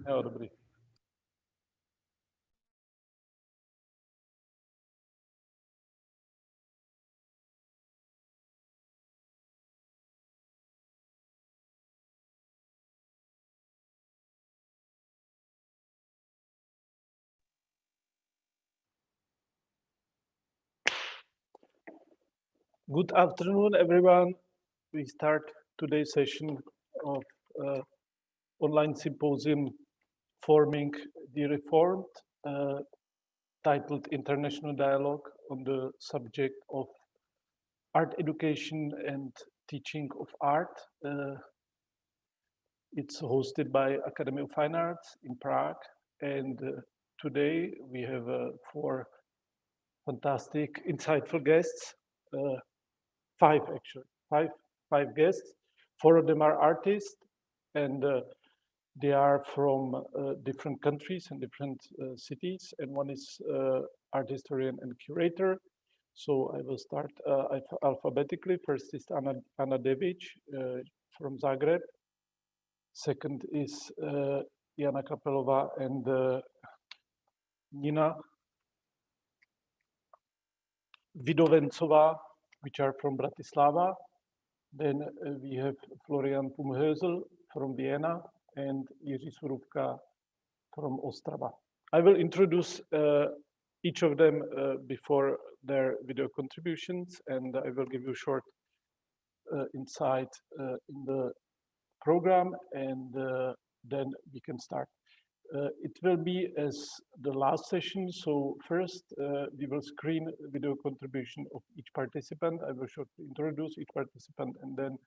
Jo, dobrý. Good afternoon, everyone. We start today's session of online symposium Forming the Reformed, titled International Dialogue on the subject of art education and teaching of art. It's hosted by Academy of Fine Arts in Prague, and today we have 4 fantastic, insightful guests. 5 actually, five guests. 4 of them are artists, and they are from different countries and different cities, and one is art historian and curator. So I will start alphabetically. First is Anna Devic from Zagreb. Second is Jana Kapelova and Nina Vidovencová, which are from Bratislava. Then we have Florian Boomhazel from Vienna and Jiří Surubka from Ostrava. I will introduce each of them before their video contributions, and I will give you short insight in the program, and then we can start. It will be as the last session. So first, we will screen video contribution of each participant. I will shortly introduce each participant, and then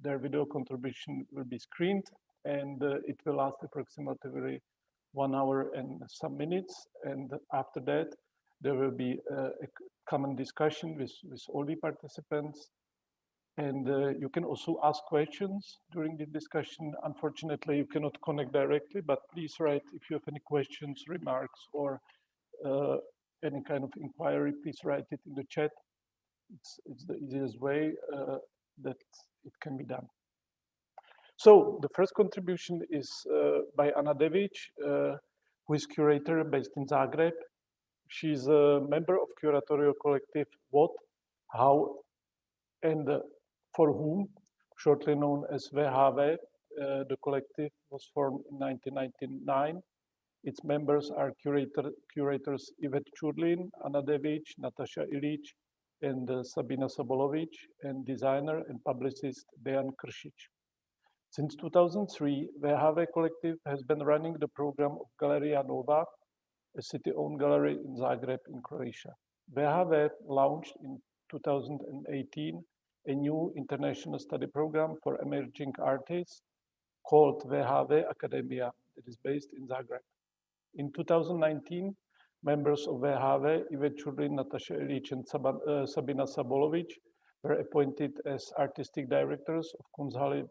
their video contribution will be screened, and it will last approximately 1 hour and some minutes. And after that, there will be a common discussion with all the participants. And you can also ask questions during the discussion. Unfortunately, you cannot connect directly, but please write if you have any questions, remarks, or any kind of inquiry, please write it in the chat. It's the easiest way that it can be done. So the first contribution is by Anna Devic, who is curator based in Zagreb. She's a member of curatorial collective What, How, and For Whom, shortly known as VHV. The collective was formed in 1999. Its members are curators Yvette Churlin, Anna Devic, Natasha Ilic, and Sabina Sabolovic, and designer and publicist Dejan Kršić. Since 2003, VHV collective has been running the program of Galeria Nova, a city-owned gallery in Zagreb in Croatia. VHV launched in 2018 a new international study program for emerging artists called VHV Academia, that is based in Zagreb. In 2019, members of VHV, Yvette Churlin, Natasha Ilic, and Sabina Sabolovic, were appointed as artistic directors of Kunsthalle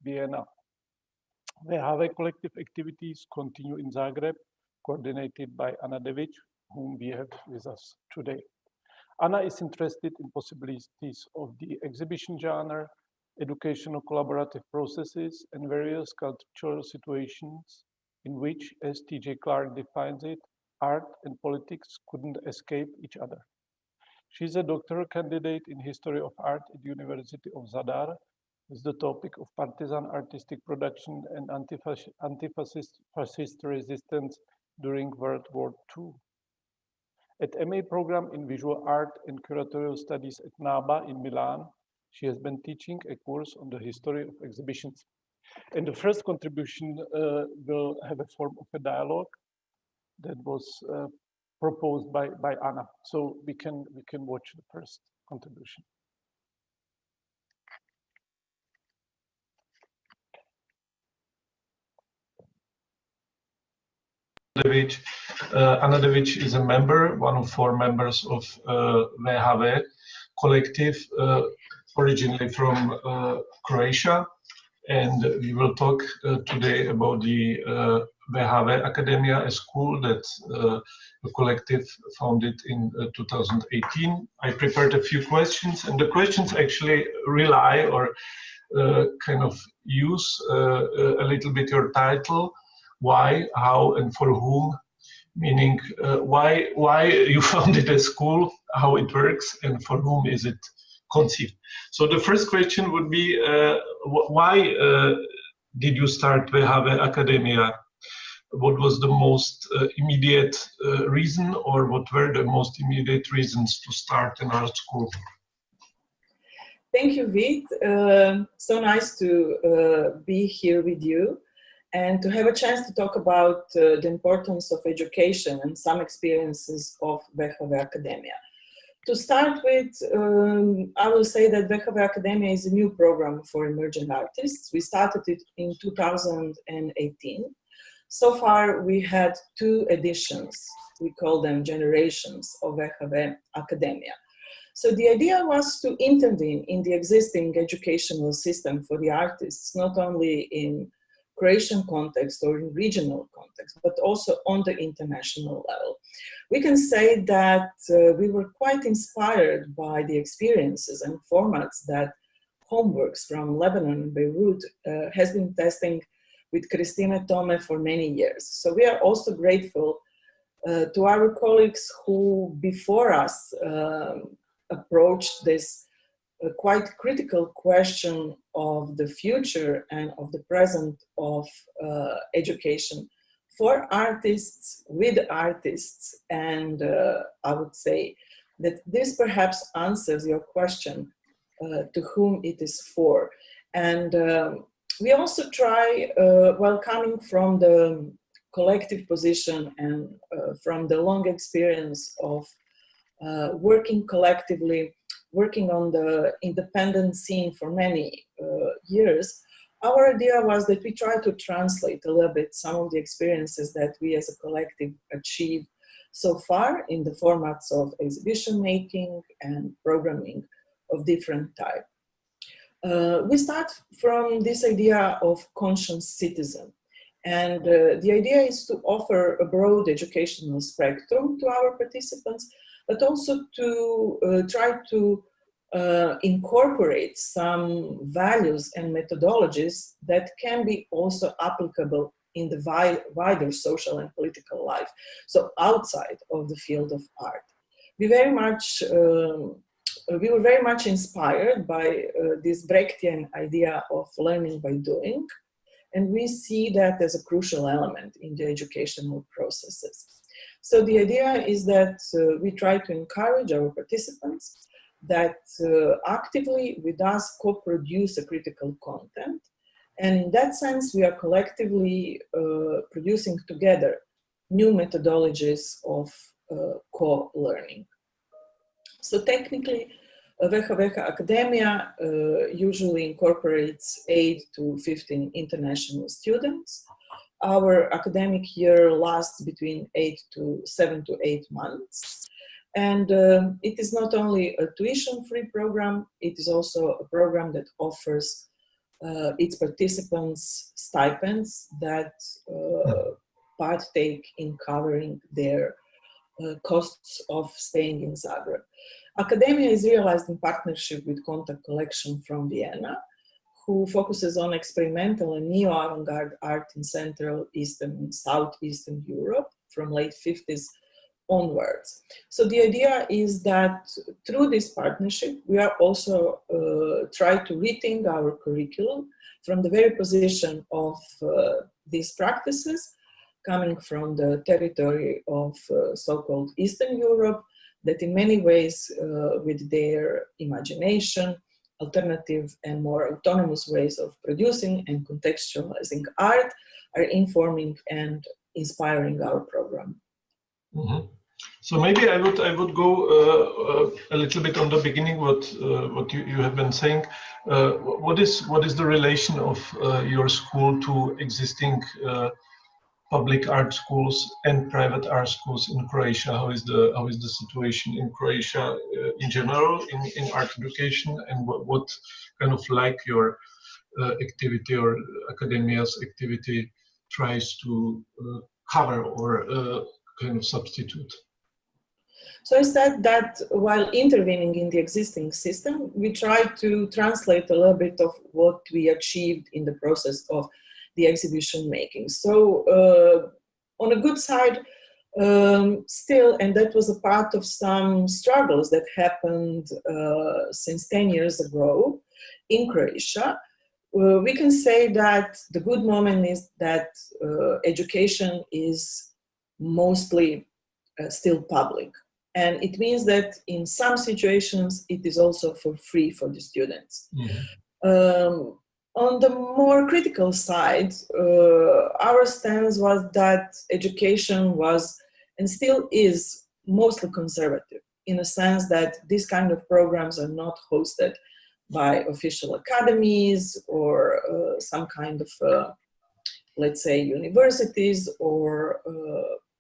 Vienna. VHV collective activities continue in Zagreb, coordinated by Anna Devic, whom we have with us today. Anna is interested in possibilities of the exhibition genre, educational collaborative processes, and various cultural situations in which, as T.J. Clark defines it, art and politics couldn't escape each other. She's a doctoral candidate in history of art at the University of Zadar, with the topic of partisan artistic production and anti-fascist resistance during World War II. At MA program in Visual Art and Curatorial Studies at NABA in Milan, she has been teaching a course on the history of exhibitions. And the first contribution will have a form of a dialogue that was proposed by Anna. So we can watch the first contribution. Anna Devic is a member, one of 4 members of VHV collective, originally from Croatia, and we will talk today about the VHV Academia, a school that the collective founded in 2018. I prepared a few questions, and the questions actually rely or kind of use a little bit your title, why, how, and for whom, meaning why you founded a school, how it works, and for whom is it conceived. So the first question would be, why did you start VHV Academia? What was the most immediate reason, or what were the most immediate reasons to start an art school? Thank you, Vit. So nice to be here with you and to have a chance to talk about the importance of education and some experiences of VHV Academia. To start with, I will say that VHV Academia is a new program for emerging artists. We started it in 2018. So far, we had 2 editions. We call them generations of VHV Academia. So the idea was to intervene in the existing educational system for the artists, not only in Croatian context or in regional context, but also on the international level. We can say that we were quite inspired by the experiences and formats that Homeworks from Lebanon and Beirut has been testing with Christine Tome for many years. So we are also grateful to our colleagues who before us approached this quite critical question of the future and of the present of education for artists, with artists, and I would say that this perhaps answers your question to whom it is for. And we also try, while coming from the collective position and from the long experience of working collectively, working on the independent scene for many years, our idea was that we try to translate a little bit some of the experiences that we as a collective achieved so far in the formats of exhibition making and programming of different type. We start from this idea of conscious citizen. And the idea is to offer a broad educational spectrum to our participants, but also to try to incorporate some values and methodologies that can be also applicable in the wider social and political life, so outside of the field of art. We were very much inspired by this Brechtian idea of learning by doing, and we see that as a crucial element in the educational processes. So the idea is that we try to encourage our participants that actively with us co-produce a critical content. And in that sense, we are collectively producing together new methodologies of co-learning. So technically, VHV Academia usually incorporates 8 to 15 international students. Our academic year lasts between 7 to 8 months. And it is not only a tuition-free program, it is also a program that offers its participants stipends that partake in covering their costs of staying in Zagreb. Academia is realized in partnership with Contact Collection from Vienna, who focuses on experimental and neo-avant-garde art in Central, Eastern, and Southeastern Europe from late 50s onwards. So the idea is that through this partnership, we are also try to rethink our curriculum from the very position of these practices coming from the territory of so-called Eastern Europe, that in many ways, with their imagination, alternative and more autonomous ways of producing and contextualizing art, are informing and inspiring our program. Mm-hmm. So maybe I would go a little bit on the beginning. What you have been saying. What is the relation of your school to existing public art schools and private art schools in Croatia? How is the situation in Croatia in general in art education, and what kind of like your activity or academia's activity tries to cover or kind of substitute? So I said that while intervening in the existing system, we tried to translate a little bit of what we achieved in the process of the exhibition making. So on a good side, still, and that was a part of some struggles that happened since 10 years ago in Croatia, we can say that the good moment is that education is mostly still public. And it means that in some situations, it is also for free for the students. Mm-hmm. On the more critical side, our stance was that education was and still is mostly conservative, in a sense that these kind of programs are not hosted by official academies or some kind of, let's say, universities or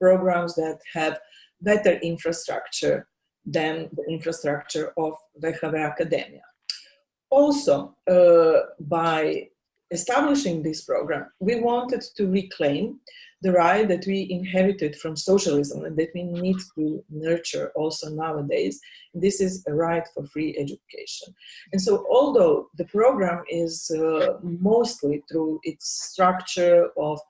programs that have better infrastructure than the infrastructure of VHV Academia. Also, by establishing this program, we wanted to reclaim the right that we inherited from socialism and that we need to nurture also nowadays. This is a right for free education. And so although the program is mostly through its structure of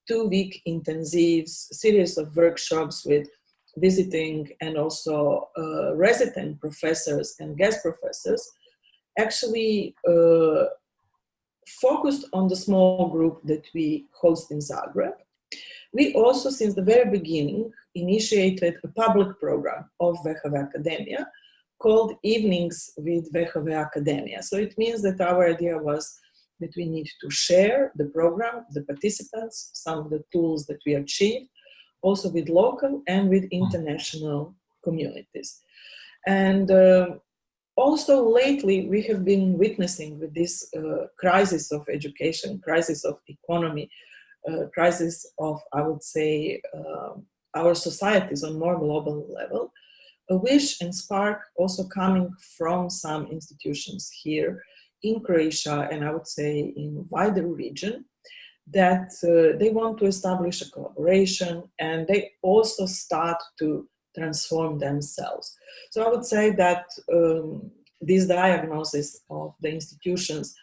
2-week intensives, series of workshops with visiting and also resident professors and guest professors, actually focused on the small group that we host in Zagreb. We also, since the very beginning, initiated a public program of VHV Academia called Evenings with VHV Academia. So it means that our idea was that we need to share the program, the participants, some of the tools that we achieved, also with local and with international communities. And also lately, we have been witnessing with this crisis of education, crisis of economy, crisis of, I would say, our societies on more global level, a wish and spark also coming from some institutions here in Croatia and I would say in wider region, that they want to establish a collaboration and they also start to transform themselves. So I would say that this diagnosis of the institutions,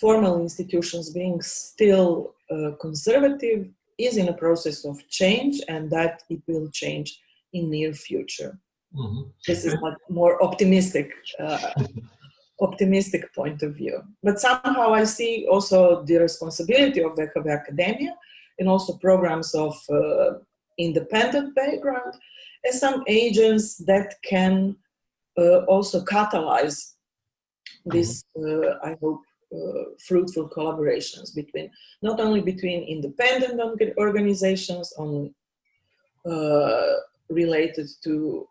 formal institutions being still conservative, is in a process of change and that it will change in near future. Mm-hmm. This is a more optimistic optimistic point of view. But somehow I see also the responsibility of VHV Academia and also programs of independent background as some agents that can also catalyze this, I hope, fruitful collaborations between, not only between independent organizations on related to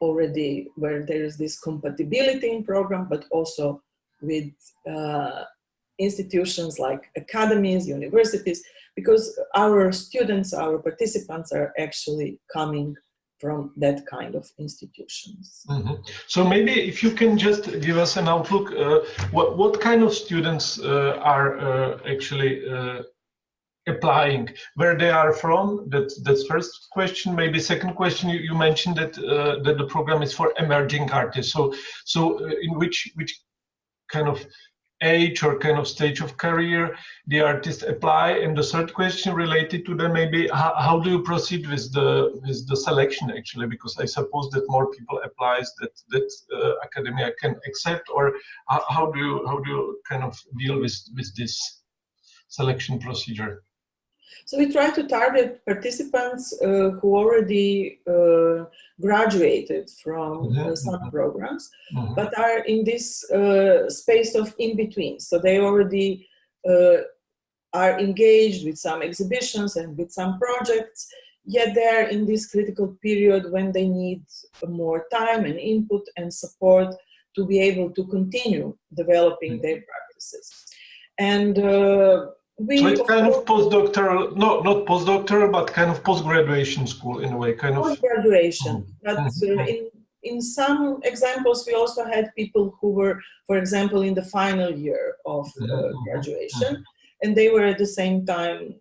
already where there is this compatibility in program, but also with institutions like academies, universities, because our students, our participants are actually coming from that kind of institutions. Mm-hmm. So maybe if you can just give us an outlook, what kind of students are actually applying, where they are from? That's first question. Maybe second question, you mentioned that that the program is for emerging artists. So in which kind of age or kind of stage of career the artists apply? And the third question related to that, maybe how do you proceed with the selection actually? Because I suppose that more people applies that academia can accept, or how do you kind of deal with this selection procedure? So we try to target participants who already graduated from some programs, but are in this space of in-between. So they already are engaged with some exhibitions and with some projects, yet they're in this critical period when they need more time and input and support to be able to continue developing their practices. And so it's kind of postdoctoral, no, not postdoctoral, but kind of post-graduation school in a way, kind of. Post-graduation, but in some examples, we also had people who were, for example, in the final year of graduation, and they were at the same time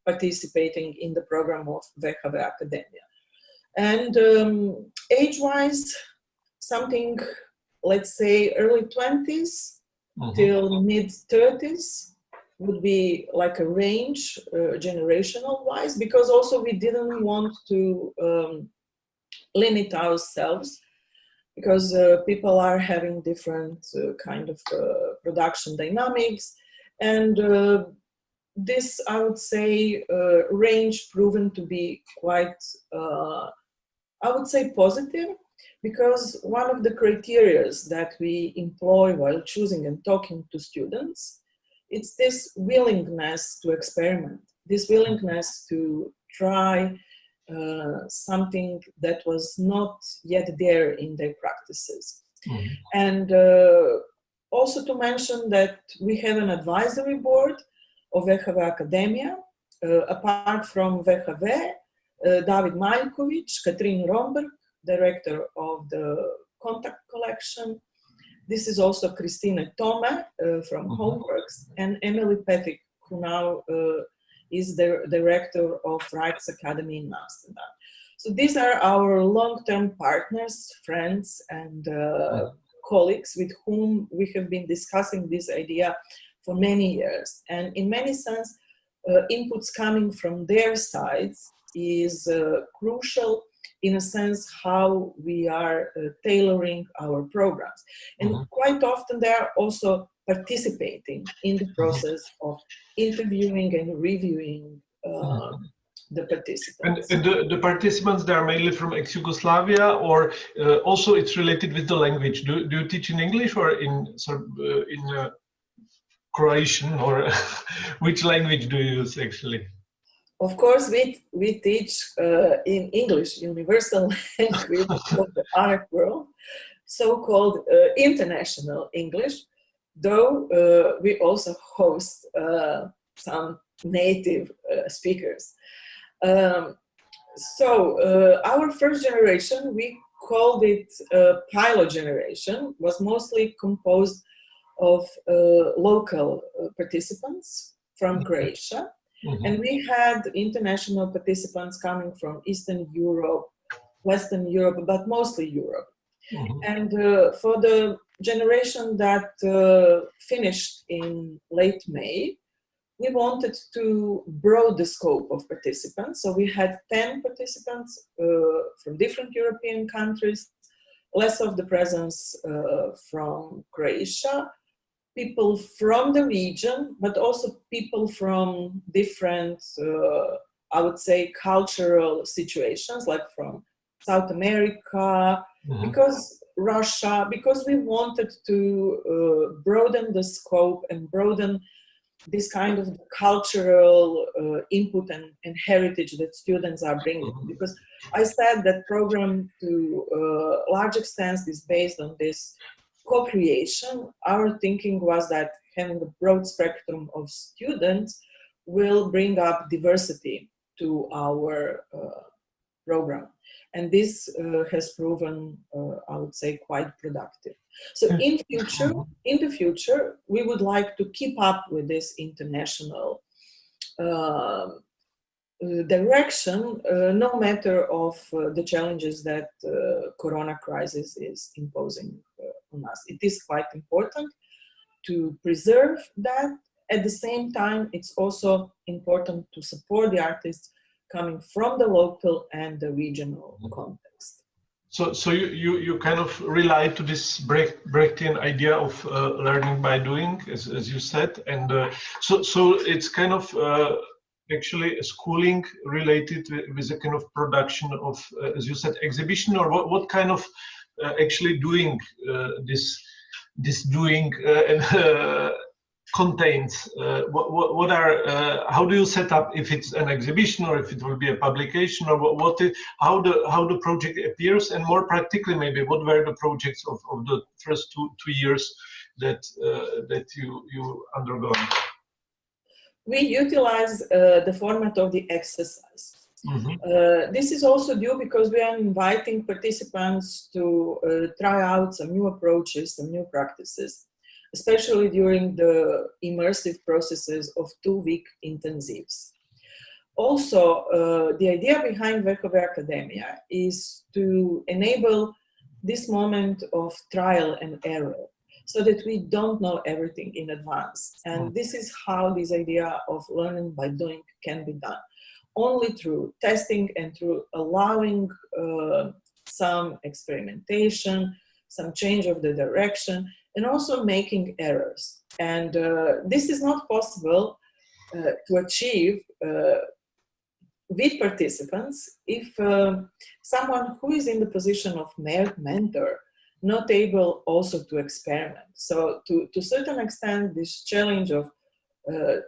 participating in the program of VHV Academia. And age-wise, something, let's say, early 20s till mid-30s would be like a range, generational-wise, because also we didn't want to limit ourselves, because people are having different kind of production dynamics, and this, I would say, range proven to be quite, I would say, positive, because one of the criteria that we employ while choosing and talking to students, it's this willingness to experiment, this willingness to try something that was not yet there in their practices. And also to mention that we have an advisory board of VHV Academia, apart from VHV, David Maljkovic, Katrin Romberg, director of the contact collection. This is also Christine Tome from Homeworks, and Emily Pethick, who now is the director of Rights Academy in Amsterdam. So these are our long-term partners, friends, and colleagues with whom we have been discussing this idea for many years. And in many sense, inputs coming from their sides is crucial in a sense how we are tailoring our programs. And quite often they are also participating in the process of interviewing and reviewing the participants. And the participants, they are mainly from ex-Yugoslavia, or also it's related with the language. Do you teach in English or in Croatian, or which language do you use actually? Of course, we teach in English, universal language of the Arab world, so-called international English, though we also host some native speakers. Our first generation, we called it pilot generation, was mostly composed of local participants from Croatia. And we had international participants coming from Eastern Europe, Western Europe, but mostly Europe. And for the generation that finished in late May, we wanted to broaden the scope of participants. So we had 10 participants from different European countries, less of the presence from Croatia, people from the region, but also people from different, I would say, cultural situations, like from South America, because Russia, because we wanted to broaden the scope and broaden this kind of cultural input and heritage that students are bringing. Because I said that program to a large extent is based on this co-creation. Our thinking was that having a broad spectrum of students will bring up diversity to our program. And this has proven, I would say, quite productive. So in the future, we would like to keep up with this international direction, no matter of the challenges that Corona crisis is imposing on us. It is quite important to preserve that. At the same time, it's also important to support the artists coming from the local and the regional context. So you kind of rely to this Brechtian idea of learning by doing, as you said, and so it's kind of actually a schooling related with a kind of production of, as you said, exhibition, or what kind of actually doing this doing and contains? What are how do you set up, if it's an exhibition or if it will be a publication, or how the project appears, and more practically maybe what were the projects of the first two years that you undergone? We utilize the format of the exercise. This is also due because we are inviting participants to try out some new approaches, some new practices, especially during the immersive processes of 2-week intensives. Also, the idea behind VHV Academia is to enable this moment of trial and error, so that we don't know everything in advance. And this is how this idea of learning by doing can be done. Only through testing and through allowing some experimentation, some change of the direction, and also making errors. And this is not possible to achieve with participants if someone who is in the position of mentor not able also to experiment. So to a certain extent, this challenge of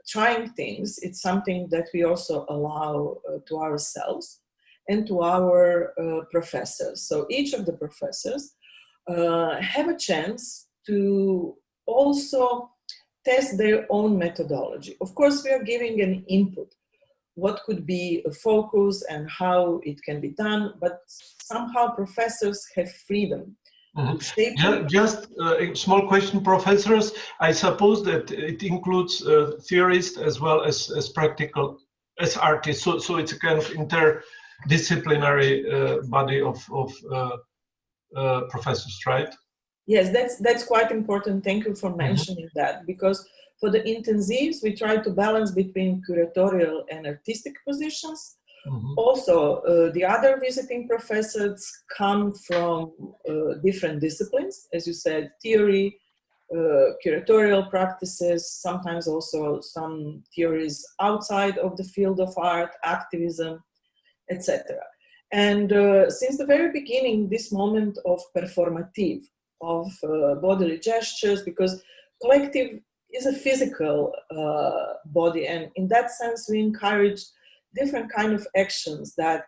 trying things, it's something that we also allow to ourselves and to our professors. So each of the professors have a chance to also test their own methodology. Of course, we are giving an input, what could be a focus and how it can be done, but somehow professors have freedom. Just a small question, professors. I suppose that it includes theorists as well as practical, as artists. So it's a kind of interdisciplinary body of professors, right? Yes, that's quite important. Thank you for mentioning that, because for the intensives, we try to balance between curatorial and artistic positions. Also, the other visiting professors come from different disciplines, as you said, theory, curatorial practices, sometimes also some theories outside of the field of art, activism, etc. And since the very beginning, this moment of performative, of bodily gestures, because collective is a physical body, and in that sense we encourage different kind of actions that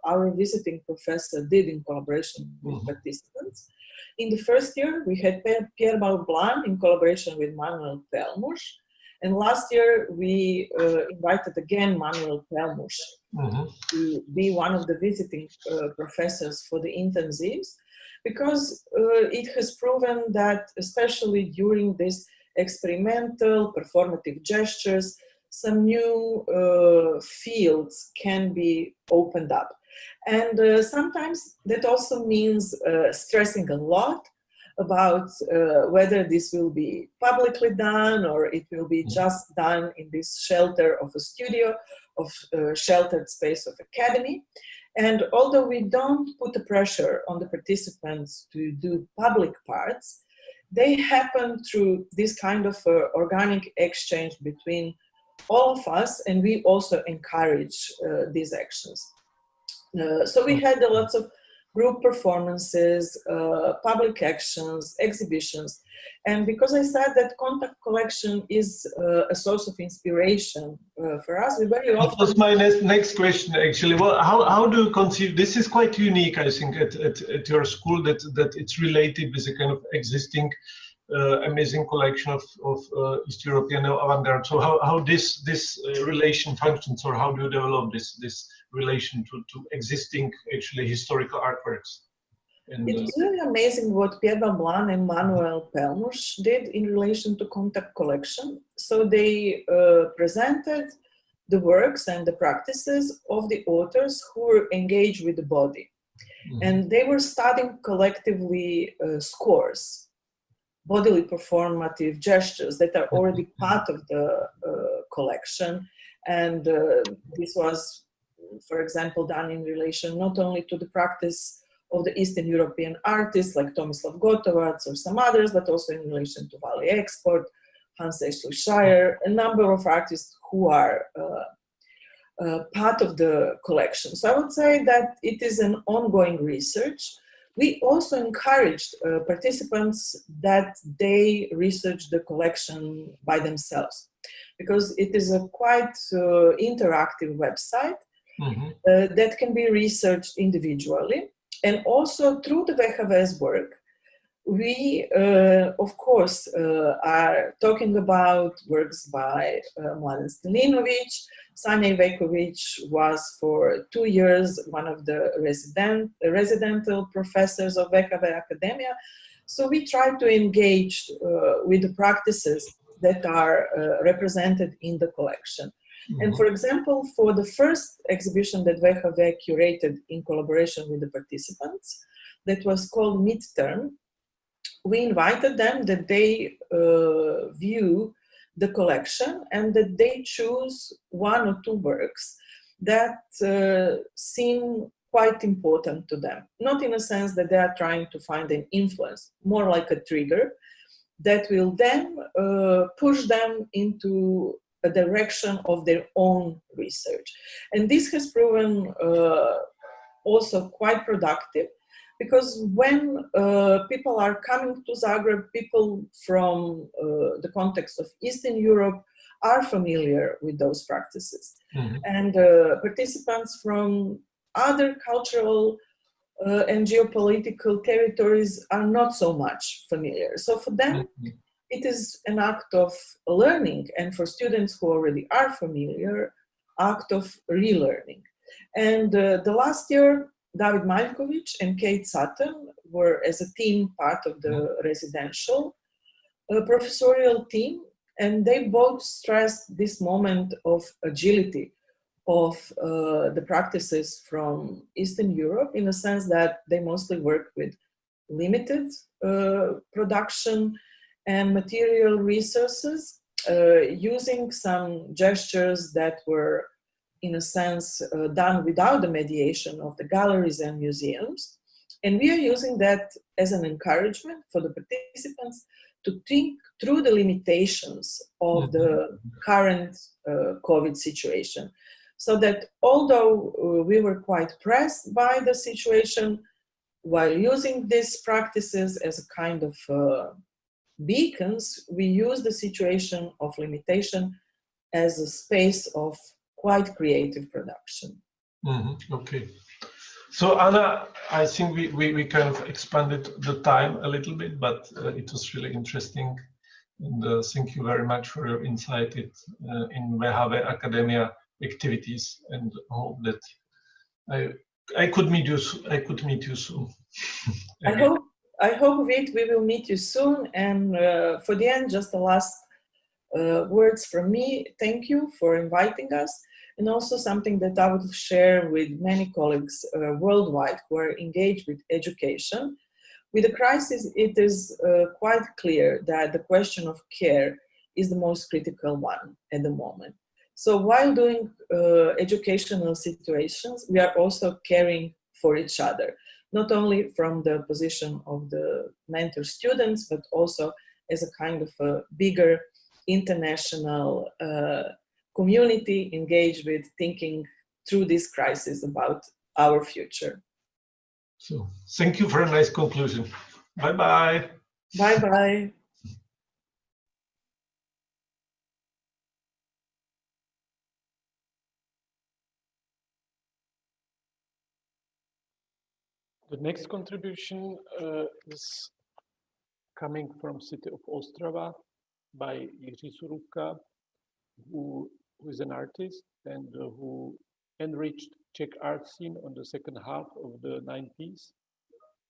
our visiting professor did in collaboration with participants. In the first year, we had Pierre Balblan in collaboration with Manuel Pelmush, and last year we invited again Manuel Pelmush to be one of the visiting professors for the intensives, because it has proven that, especially during this experimental performative gestures, some new fields can be opened up. And sometimes that also means stressing a lot about whether this will be publicly done or it will be just done in this shelter of a studio, of a sheltered space of academy. And although we don't put the pressure on the participants to do public parts, they happen through this kind of organic exchange between all of us, and we also encourage these actions. So we had lots of group performances, public actions, exhibitions, and because I said that contact collection is a source of inspiration for us, we very often... That was my next question, actually. Well, how do you conceive, this is quite unique, I think, at your school, that it's related with a kind of existing amazing collection of East European avant-garde. So how this relation functions, or how do you develop this relation to existing actually historical artworks? And, it's really amazing what Pierre Balblan and Manuel Pelmush did in relation to contact collection. So they presented the works and the practices of the authors who were engaged with the body. And they were studying collectively scores, bodily performative gestures that are already part of the collection. And this was, for example, done in relation not only to the practice of the Eastern European artists like Tomislav Gotovac or some others, but also in relation to Valley Export, Hans Ashley Shire, a number of artists who are part of the collection. So I would say that it is an ongoing research. We also encouraged participants that they research the collection by themselves, because it is a quite interactive website that can be researched individually. And also through the VHV's work, we, of course, are talking about works by Mladen Stilinovic. Sanja Ivejkovic was for 2 years one of the residential professors of VHV Academia. So we try to engage with the practices that are represented in the collection. And for example, for the first exhibition that VHV curated in collaboration with the participants, that was called Midterm, we invited them that they view the collection and that they choose one or two works that seem quite important to them. Not in a sense that they are trying to find an influence, more like a trigger that will then push them into a direction of their own research. And this has proven also quite productive, because when people are coming to Zagreb, people from the context of Eastern Europe are familiar with those practices. And participants from other cultural and geopolitical territories are not so much familiar. So for them, it is an act of learning, and for students who already are familiar, act of relearning. And the last year, David Maljkovic and Kate Sutton were, as a team, part of the residential professorial team, and they both stressed this moment of agility of the practices from Eastern Europe, in a sense that they mostly work with limited production and material resources, using some gestures that were, in a sense, done without the mediation of the galleries and museums. And we are using that as an encouragement for the participants to think through the limitations of the current COVID situation. So that although we were quite pressed by the situation, while using these practices as a kind of beacons, we use the situation of limitation as a space of quite creative production. Okay. So Anna, I think we kind of expanded the time a little bit, but it was really interesting. And thank you very much for your insight in VHV Academia activities, and hope that I could meet you. I could meet you soon. I hope we will meet you soon. And for the end, just the last words from me. Thank you for inviting us, and also something that I would share with many colleagues worldwide who are engaged with education. With the crisis, it is quite clear that the question of care is the most critical one at the moment. So while doing educational situations, we are also caring for each other, not only from the position of the mentor students, but also as a kind of a bigger international community engaged with thinking through this crisis about our future. So thank you for a nice conclusion. Bye-bye. Bye-bye. The next contribution is coming from city of Ostrava by Jiří Surůvka, who is an artist and who enriched Czech art scene on the second half of the 90s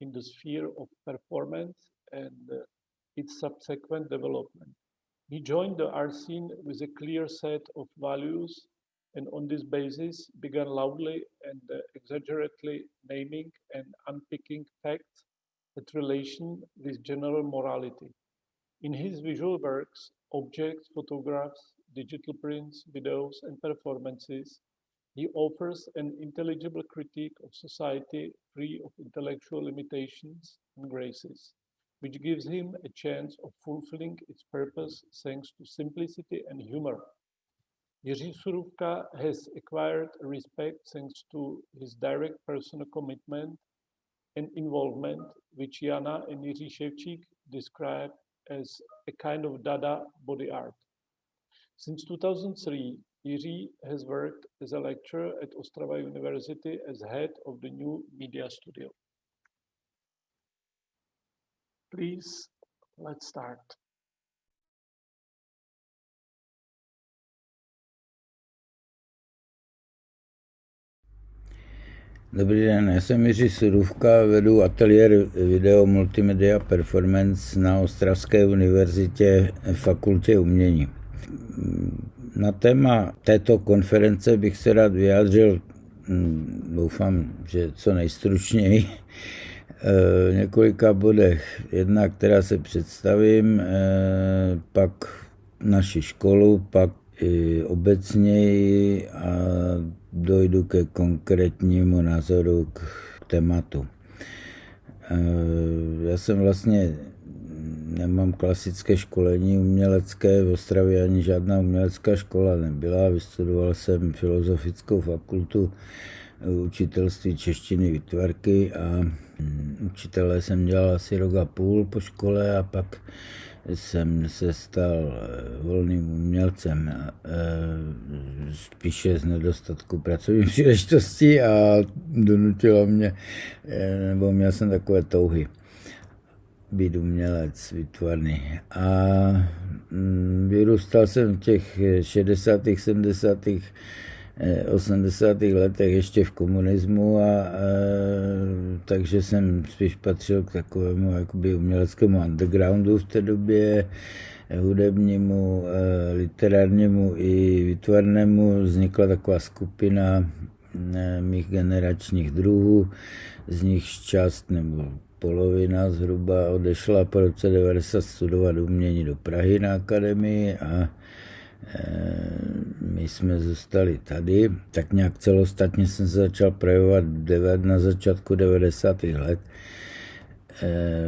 in the sphere of performance and its subsequent development. He joined the art scene with a clear set of values, and on this basis began loudly and exaggeratedly naming and unpicking facts that relation with general morality. In his visual works, objects, photographs, digital prints, videos, and performances, he offers an intelligible critique of society free of intellectual limitations and graces, which gives him a chance of fulfilling its purpose thanks to simplicity and humor. Jiří Surůvka has acquired respect thanks to his direct personal commitment and involvement, which Jana and Jiří Ševčík describe as a kind of Dada body art. Since 2003, Jiří has worked as a lecturer at Ostrava University as head of the new media studio. Please, let's start. Dobrý den, já jsem Jiří Surůvka, vedu ateliér Video Multimedia Performance na Ostravské univerzitě Fakultě umění. Na téma této konference bych se rád vyjádřil, doufám, že co nejstručněji, v několika bodech. Jedna, která se představím, pak naši školu, pak i obecněji a dojdu ke konkrétnímu názoru k tématu. Já jsem vlastně nemám klasické školení umělecké, v Ostravě ani žádná umělecká škola nebyla. Vystudoval jsem filozofickou fakultu, učitelství češtiny, výtvarky a učitele jsem dělal asi rok a půl po škole a pak jsem se stal volným umělcem, spíše z nedostatku pracovních příležitostí a donutilo mě, nebo měl jsem takové touhy být umělec výtvarný. A vyrůstal jsem v těch 60., 70., 80. letech ještě v komunismu a takže jsem spíš patřil k takovému jakoby uměleckému undergroundu v té době, hudebnímu, literárnímu i výtvarnému. Vznikla taková skupina mých generačních druhů, z nich část nebo polovina zhruba odešla po roce 90 studovat umění do Prahy na akademii a my jsme zůstali tady. Tak nějak celostatně jsem se začal projevovat na začátku 90. let.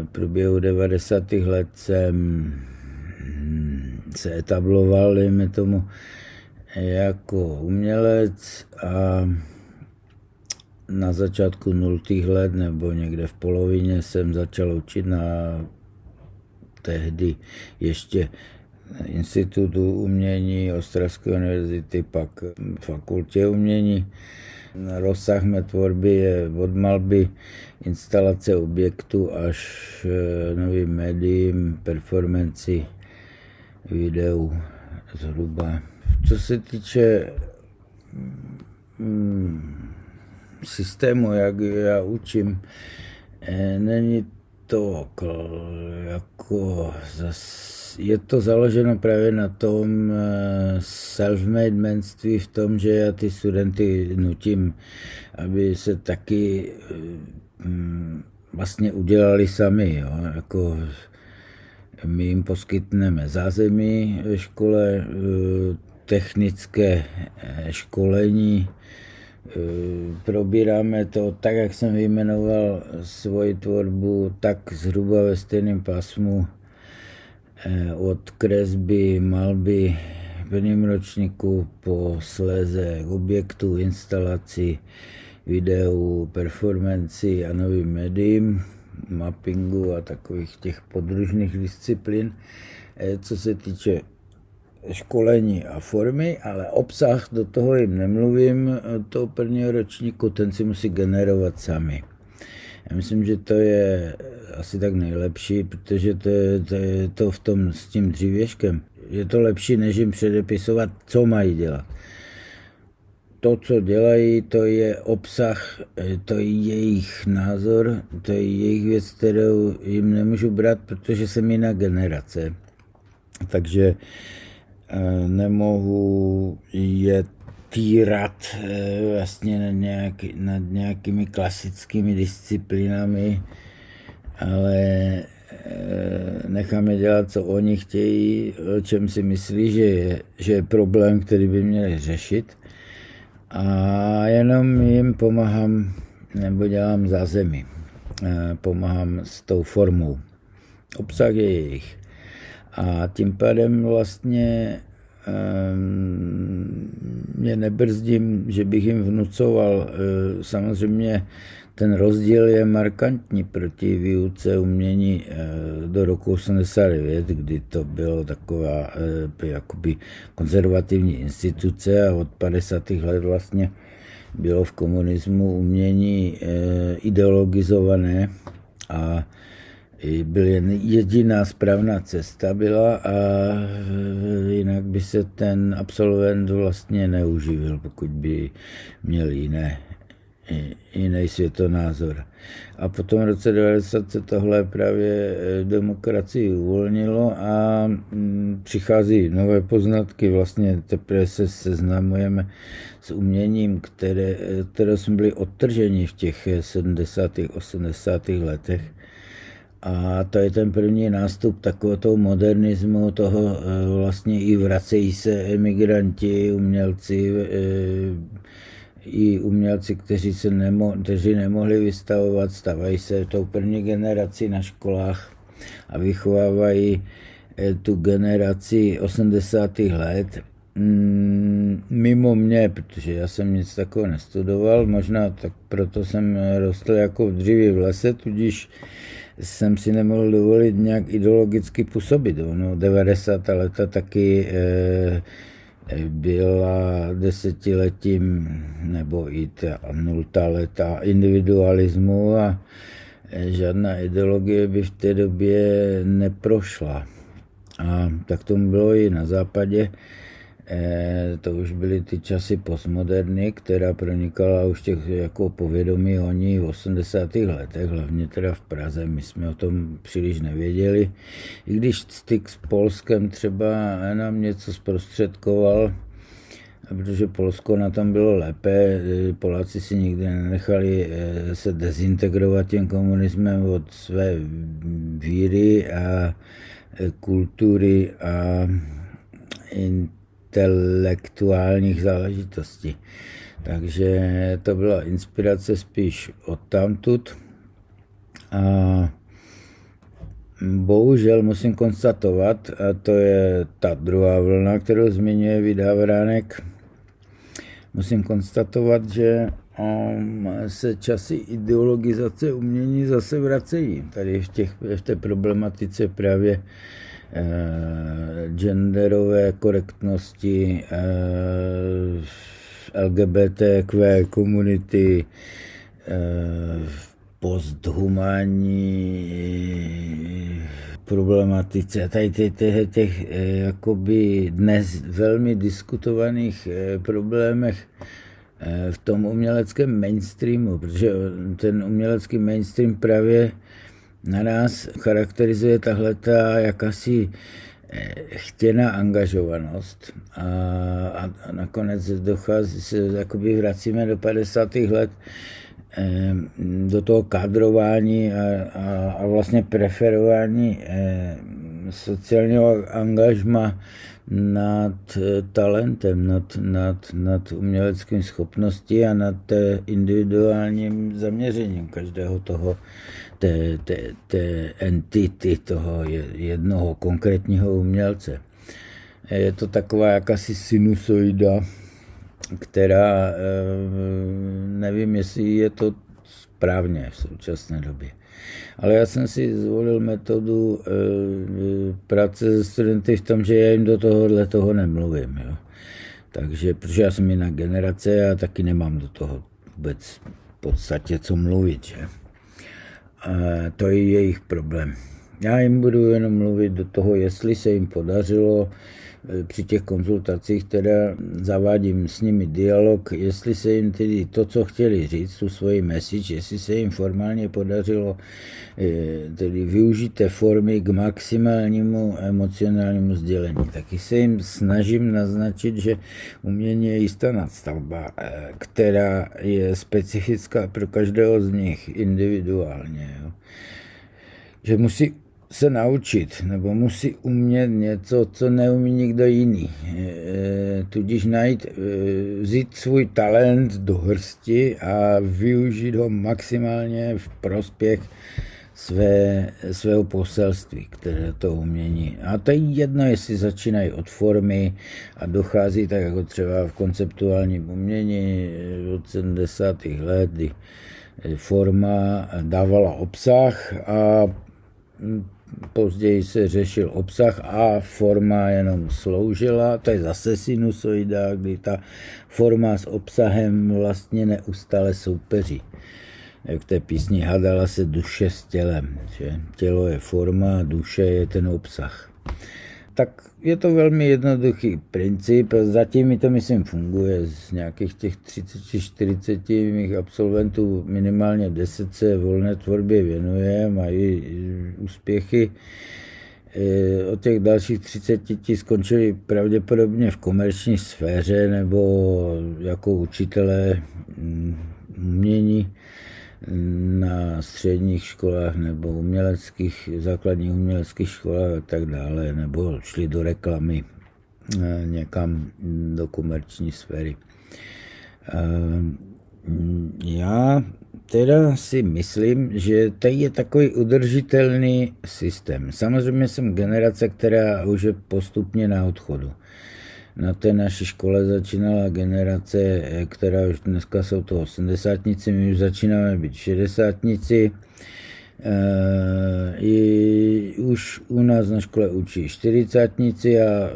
V průběhu 90. let jsem se etabloval, dejme tomu, jako umělec a na začátku 0. let nebo někde v polovině jsem začal učit na tehdy ještě Institutu umění Ostravské univerzity, pak fakultě umění. Rozsah mé tvorby je od malby, instalace objektu až novým médiím, performanci, videu zhruba. Co se týče systému, jak já učím, není to jako je to založeno právě na tom self-made manství, v tom, že já ty studenty nutím, aby se taky vlastně udělali sami. Jo? Jako my jim poskytneme zázemí ve škole, technické školení, probíráme to tak, jak jsem vyjmenoval svoji tvorbu, tak zhruba ve stejném pásmu, od kresby, malby v prvním ročníku po sléze objektu, instalaci, videu, performanci a novým médiím, mappingu a takových těch podružných disciplín. Co se týče školení a formy, ale obsah, do toho jim nemluvím, toho prvního ročníku, ten si musí generovat sami. Já myslím, že to je asi tak nejlepší, protože to je to v tom s tím dřívěžkem. Je to lepší, než jim předepisovat, co mají dělat. To, co dělají, to je obsah, to je jejich názor, to je jejich věc, kterou jim nemůžu brát, protože jsem jiná generace. Takže nemohu je týrat vlastně nad nějakými klasickými disciplínami, ale necháme dělat, co oni chtějí, o čem si myslí, že je problém, který by měli řešit. A jenom jim pomáhám, nebo dělám zázemí. Pomáhám s tou formou. Obsah je jejich. A tím pádem vlastně mě nebrzdím, že bych jim vnucoval. Samozřejmě ten rozdíl je markantní proti výuce umění do roku 89, kdy to bylo taková jakoby konzervativní instituce a od 50. let vlastně bylo v komunismu umění ideologizované a byl jen jediná správná cesta byla a jinak by se ten absolvent vlastně neuživil, pokud by měl jiný světonázor. A potom v roce 90 se tohle právě demokracii uvolnilo a přichází nové poznatky, vlastně teprve se seznamujeme s uměním, které jsme byli odtrženi v těch 70. 80. letech. A to je ten první nástup takového toho modernismu, toho vlastně i vracejí se emigranti, umělci, i umělci, kteří nemohli vystavovat, stávají se tou první generací na školách a vychovávají tu generaci 80. let. Mimo mě, protože já jsem nic takového nestudoval, možná tak proto jsem rostl jako v dříví v lese, tudíž jsem si nemohl dovolit nějak ideologicky působit. No, 90. leta taky byla desetiletím, nebo i ta 0. leta individualismu a žádná ideologie by v té době neprošla. A tak tomu bylo i na západě. To už byly ty časy postmoderny, která pronikala už těch jako povědomí o ní v 80. letech, hlavně teda v Praze. My jsme o tom příliš nevěděli. I když styk s Polskem třeba nám něco zprostředkoval, protože Polsko na tom bylo lépe, Poláci si nikdy nenechali se dezintegrovat tím komunismem od své víry a kultury a intelektuálních záležitostí. Takže to byla inspirace spíš odtamtud. A bohužel musím konstatovat, a to je ta druhá vlna, kterou zmiňuje Vida Vránek, musím konstatovat, že se časy ideologizace umění zase vracejí. Tady v té problematice právě genderové korektnosti, LGBTQ komunity, posthumánní problematice, tady těch jakoby dnes velmi diskutovaných problémech v tom uměleckém mainstreamu, protože ten umělecký mainstream právě na nás charakterizuje tahleta jakási chtěná angažovanost a nakonec se jakoby vracíme do 50. let do toho kádrování a vlastně preferování sociálního angažma nad talentem, nad uměleckým schopností a nad individuálním zaměřením každého toho té entity, toho jednoho konkrétního umělce. Je to taková jakási sinusoida, která nevím, jestli je to správně v současné době. Ale já jsem si zvolil metodu práce se studenty v tom, že já jim do toho nemluvím. Jo. Takže, protože já jsem jiná generace a taky nemám do toho vůbec v podstatě co mluvit. Že? A to je jejich problém. Já jim budu jenom mluvit do toho, jestli se jim podařilo při těch konzultacích, teda zavádím s nimi dialog, jestli se jim tedy to, co chtěli říct, tu svoji message, jestli se jim formálně podařilo tedy využít té formy k maximálnímu emocionálnímu sdělení. Taky se jim snažím naznačit, že umění je jistá nadstavba, která je specifická pro každého z nich individuálně. Jo. Že musí se naučit, nebo musí umět něco, co neumí nikdo jiný. Tudíž vzít svůj talent do hrsti a využít ho maximálně v prospěch svého poselství, které to umění. A to je jedno, jestli začínají od formy a dochází tak jako třeba v konceptuálním umění od 70. let, kdy forma dávala obsah a později se řešil obsah a forma jenom sloužila. To je zase sinusoida, kdy ta forma s obsahem vlastně neustále soupeří. Jak v té písni hádala se duše s tělem. Že? Tělo je forma, duše je ten obsah. tak je to velmi jednoduchý princip. Zatím mi to, myslím, funguje. Z nějakých těch 30-40 mých absolventů minimálně 10 se volné tvorbě věnuje, mají úspěchy. Od těch dalších 30 skončili pravděpodobně v komerční sféře nebo jako učitelé umění na středních školách nebo základních uměleckých školách a tak dále, nebo šli do reklamy někam do komerční sféry. Já teda si myslím, že to je takový udržitelný systém. Samozřejmě jsem generace, která už je postupně na odchodu. Na té naší škole začínala generace, která už dneska jsou to 80-tníci, my už začínáme být 60-tníci. Už u nás na škole učí 40-tníci a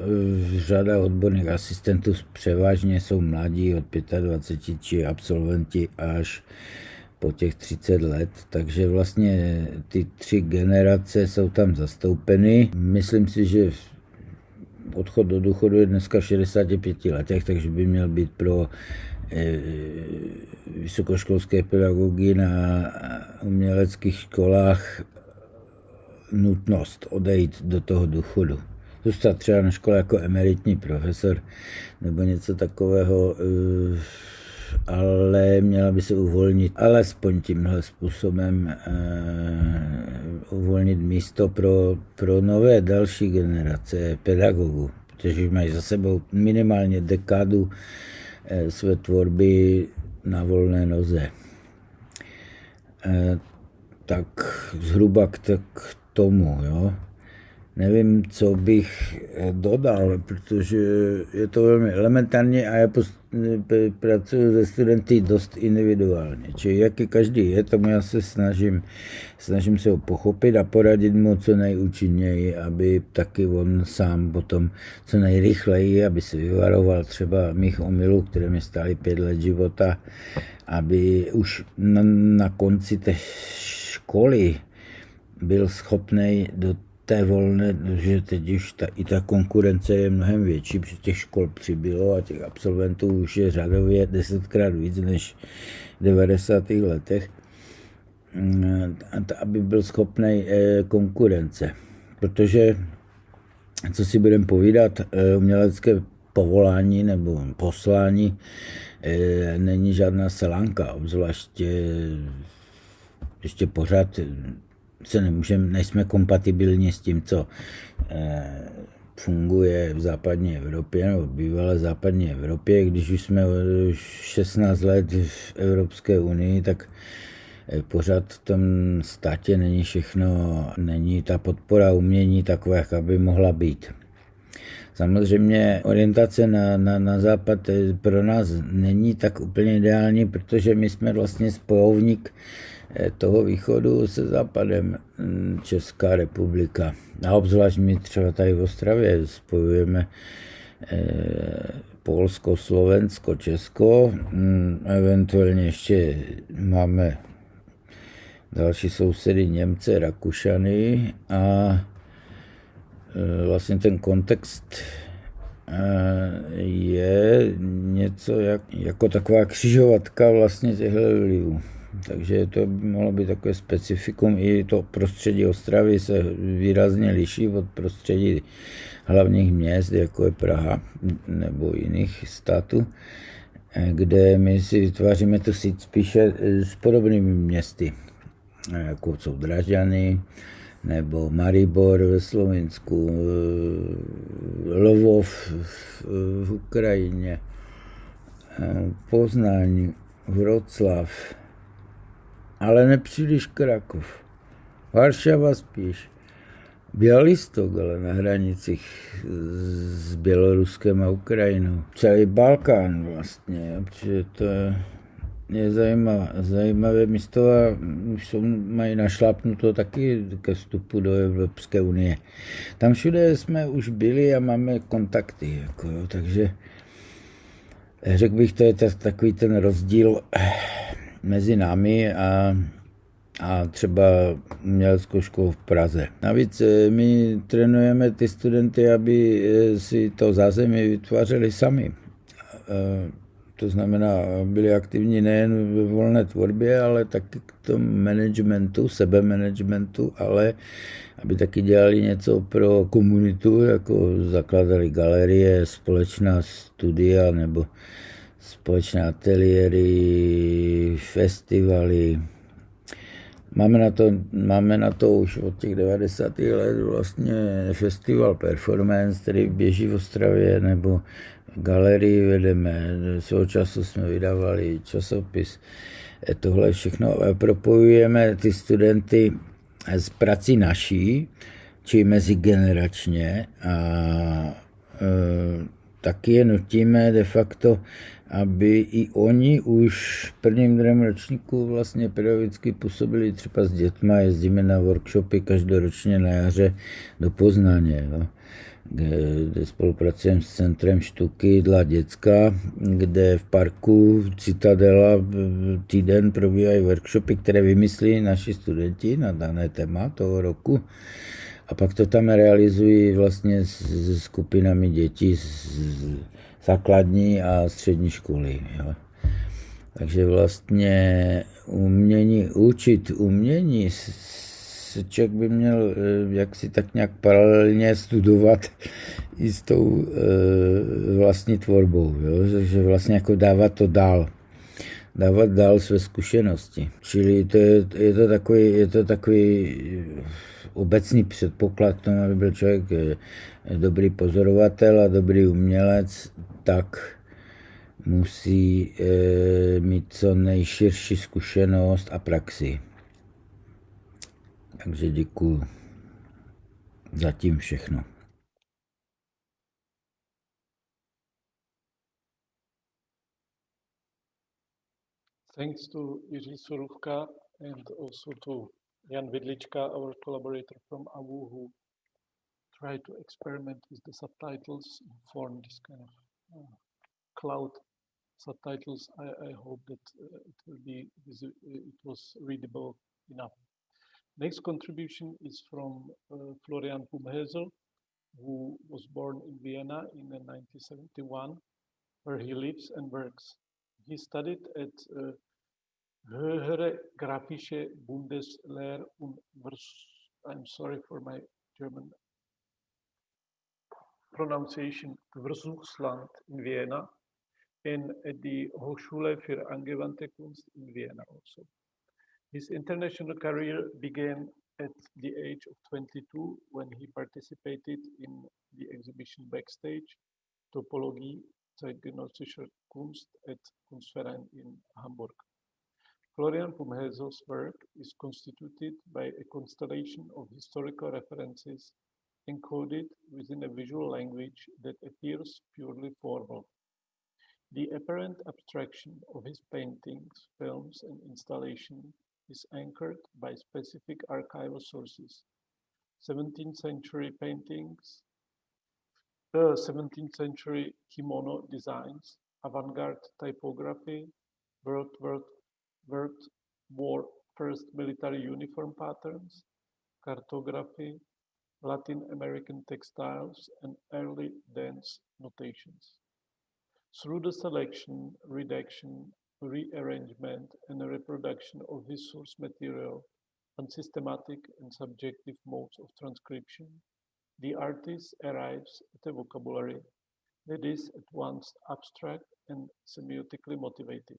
řada odborných asistentů převážně jsou mladí od 25 či absolventi až po těch 30 let, takže vlastně ty 3 generace jsou tam zastoupeny. Myslím si, že odchod do důchodu je dneska v 65 letech, takže by měl být pro vysokoškolské pedagogy na uměleckých školách nutnost odejít do toho důchodu. Zůstat třeba na škole jako emeritní profesor nebo něco takového, ale měla by se uvolnit alespoň tímhle způsobem uvolnit místo pro nové další generace pedagogů, kteří mají za sebou minimálně dekádu své tvorby na volné noze. Tak zhruba k tomu, jo. Nevím, co bych dodal, protože je to velmi elementární a já pracuji se studenty dost individuálně. Čili jaký každý je, tomu já se snažím se ho pochopit a poradit mu co nejúčinněji, aby taky on sám potom co nejrychleji, aby se vyvaroval třeba mých omylů, které mi stály 5 let života, aby už na konci té školy byl schopný do té volné, že teď už ta konkurence je mnohem větší, protože těch škol přibylo a těch absolventů už je řadově 10krát víc než v 90. letech, aby byl schopný konkurence. Protože, co si budeme povídat, umělecké povolání nebo poslání není žádná selanka, obzvlášť ještě pořád nejsme kompatibilní s tím, co funguje v západní Evropě nebo bývalé západní Evropě. Když už jsme 16 let v Evropské unii, tak pořád v tom státě není ta podpora umění taková, jak by mohla být. Samozřejmě orientace na západ pro nás není tak úplně ideální, protože my jsme vlastně spojovník toho východu se západem, Česká republika. A obzvlášť my třeba tady v Ostravě spojujeme Polsko, Slovensko, Česko, eventuálně ještě máme další sousedy Němce, Rakušany a vlastně ten kontext je něco jako taková křižovatka vlastně těchto vlivů. Takže to by mohlo být takové specifikum. I to prostředí Ostravy se výrazně liší od prostředí hlavních měst, jako je Praha nebo jiných států, kde my si vytváříme tu síť spíše s podobnými městy, jako jsou Drážďany, nebo Maribor ve Slovinsku, Lvov v Ukrajině, Poznaň, Vroclav, ale nepříliš Krakov. Varšava spíš. Bělystok, ale na hranicích s Běloruskem a Ukrajinou. Celý Balkán vlastně, protože to je zajímavé místo a už mají našlápnuto taky ke vstupu do Evropské unie. Tam všude jsme už byli a máme kontakty, takže řekl bych, to je takový ten rozdíl mezi námi a a třeba uměleckou školu v Praze. Navíc my trénujeme ty studenty, aby si to zázemí vytvářeli sami. To znamená, byli aktivní nejen ve volné tvorbě, ale taky k tomu managementu, sebemanagementu, ale aby taky dělali něco pro komunitu, jako zakladali galerie, společná studia nebo společné ateliéry, festivaly. Máme na to už od těch 90. let vlastně festival Performance, který běží v Ostravě, nebo galerii vedeme, svého času jsme vydávali časopis. Tohle všechno propojujeme ty studenty s prací naší, či mezigeneračně a taky je nutíme de facto, aby i oni už v prvním druhém ročníku vlastně pedagogicky působili třeba s dětma. Jezdíme na workshopy každoročně na jaře do Poznaně, jo, kde spolupracujeme s Centrem štuky dla děcka, kde v parku Citadela týden probíhají workshopy, které vymyslí naši studenti na dané téma toho roku. A pak to tam realizují vlastně s skupinami dětí z základní a střední školy. Jo. Takže vlastně učit umění, člověk by měl jaksi tak nějak paralelně studovat i s tou vlastní tvorbou. Jo. Takže vlastně jako dávat dál své zkušenosti. Čili je to takový obecný předpoklad k tomu, aby byl člověk dobrý pozorovatel a dobrý umělec, tak musí mít co nejširší zkušenost a praxi. Takže děkuju. Zatím všechno. Thanks to Jiří Surůvka and also to Jan Vidlička, our collaborator from AWU, who tried to experiment with the subtitles and form this kind of cloud subtitles. I hope that it was readable enough. Next contribution is from Florian Boomhazel, who was born in Vienna in 1971, where he lives and works. He studied at Höhere Grafische Bundeslehre und I'm sorry for my German pronunciation, Versuchsland in Vienna, and at the Hochschule für angewandte Kunst in Vienna also. His international career began at the age of 22 when he participated in the exhibition Backstage, Topologie zeitgenössischer Kunst at Kunstverein in Hamburg. Florian Boomhazel's work is constituted by a constellation of historical references encoded within a visual language that appears purely formal. The apparent abstraction of his paintings, films, and installation is anchored by specific archival sources: 17th century paintings, 17th century kimono designs, avant-garde typography, World War First military uniform patterns, cartography, Latin American textiles, and early dance notations. Through the selection, redaction, rearrangement, and reproduction of his source material and systematic and subjective modes of transcription, the artist arrives at a vocabulary that is at once abstract and semiotically motivated.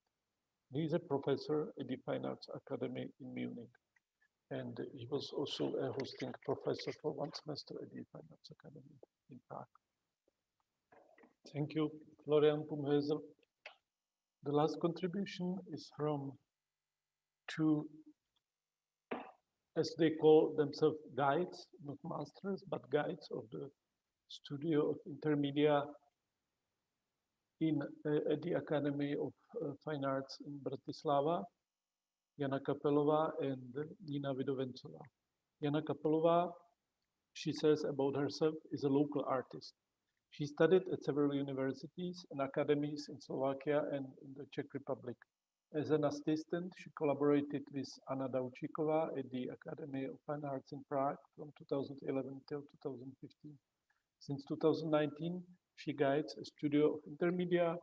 He is a professor at the Fine Arts Academy in Munich, and he was also a hosting professor for one semester at the Fine Arts Academy in Prague. Thank you, Florian Boomhazel. The last contribution is from two, as they call themselves, guides, not masters, but guides of the studio of Intermedia at the Academy of Fine Arts in Bratislava, Jana Kapelova and Nina Vidovencova. Jana Kapelova, she says about herself, is a local artist. She studied at several universities and academies in Slovakia and in the Czech Republic. As an assistant, she collaborated with Anna Daučíková at the Academy of Fine Arts in Prague from 2011 till 2015. Since 2019, she guides a studio of Intermedia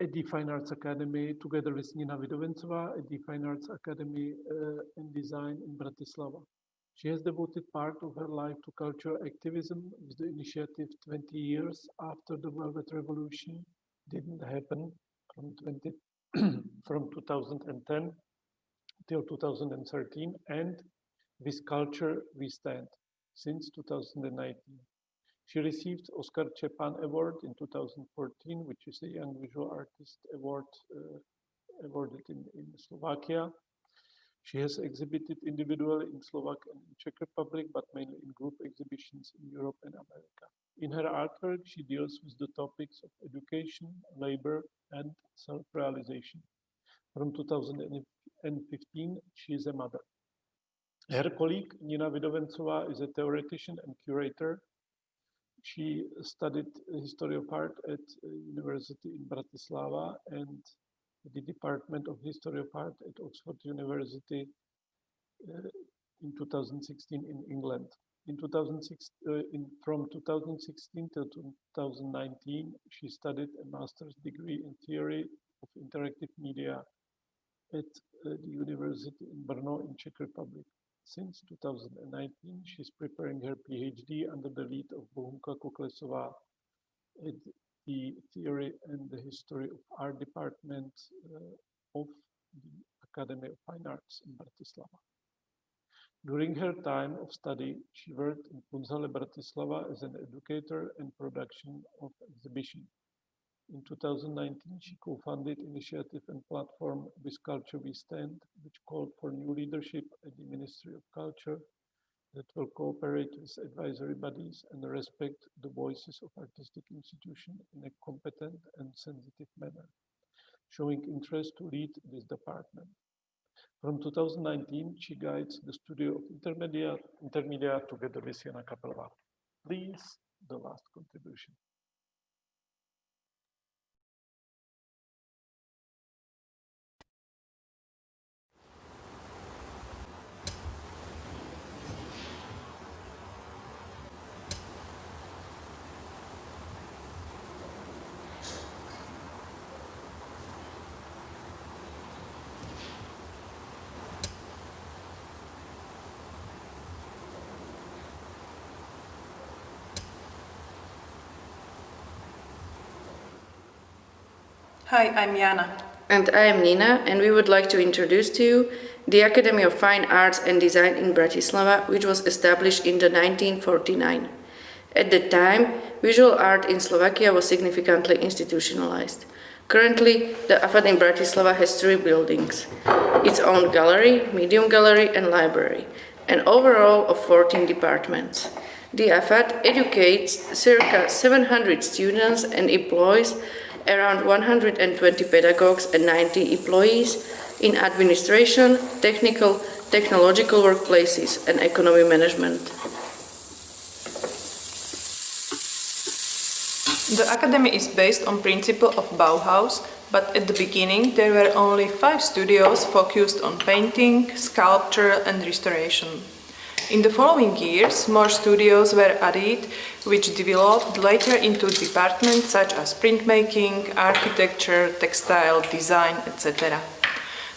at the Fine Arts Academy together with Nina Vidovencová at the Fine Arts Academy and Design in Bratislava. She has devoted part of her life to cultural activism with the initiative 20 years after the Velvet Revolution didn't happen from 2010 till 2013, and with Culture We Stand since 2019. She received Oscar Čepan Award in 2014, which is a Young Visual Artist Award awarded in Slovakia. She has exhibited individually in Slovak and in Czech Republic, but mainly in group exhibitions in Europe and America. In her artwork, she deals with the topics of education, labor, and self-realization. From 2015, she is a mother. Her colleague, Nina Vidovencová, is a theoretician and curator. She studied history of art at University in Bratislava and the Department of History of Art at Oxford University in 2016 in England. From 2016 to 2019, she studied a master's degree in theory of interactive media at the University in Brno in Czech Republic. Since 2019, she's preparing her PhD under the lead of Bohumka Koklesová at the Theory and the History of Art Department of the Academy of Fine Arts in Bratislava. During her time of study, she worked in Kunsthalle Bratislava as an educator and production of exhibition. In 2019, she co-founded initiative and platform with Culture We Stand, which called for new leadership at the Ministry of Culture that will cooperate with advisory bodies and respect the voices of artistic institutions in a competent and sensitive manner, showing interest to lead this department. From 2019, she guides the studio of Intermedia together with Jana Kapelová. Please, the last contribution. Hi, I'm Jana. And I am Nina, and we would like to introduce to you the Academy of Fine Arts and Design in Bratislava, which was established in 1949. At that time, visual art in Slovakia was significantly institutionalized. Currently, the AFAD in Bratislava has 3 buildings, its own gallery, medium gallery, and library, an overall of 14 departments. The AFAD educates circa 700 students and employs around 120 pedagogues and 90 employees in administration, technological workplaces, and economy management. The academy is based on principle of Bauhaus, but at the beginning there were only 5 studios focused on painting, sculpture, and restoration. In the following years, more studios were added, which developed later into departments such as printmaking, architecture, textile, design, etc.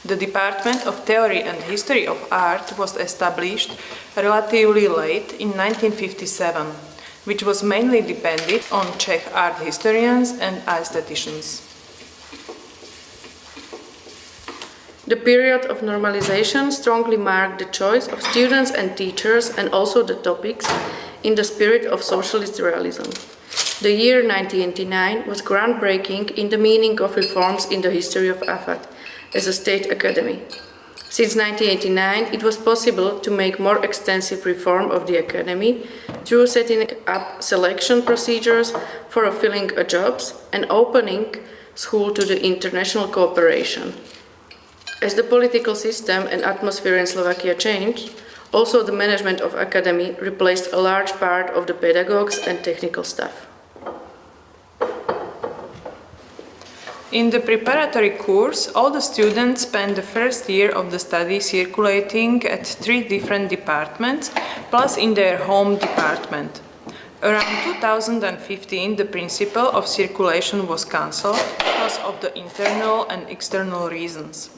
The Department of Theory and History of Art was established relatively late in 1957, which was mainly dependent on Czech art historians and aestheticians. The period of normalization strongly marked the choice of students and teachers and also the topics in the spirit of socialist realism. The year 1989 was groundbreaking in the meaning of reforms in the history of AFAD as a state academy. Since 1989, it was possible to make more extensive reform of the academy through setting up selection procedures for filling jobs and opening school to the international cooperation. As the political system and atmosphere in Slovakia changed, also the management of academy replaced a large part of the pedagogues and technical staff. In the preparatory course, all the students spend the first year of the study circulating at 3 different departments, plus in their home department. Around 2015, the principle of circulation was cancelled because of the internal and external reasons.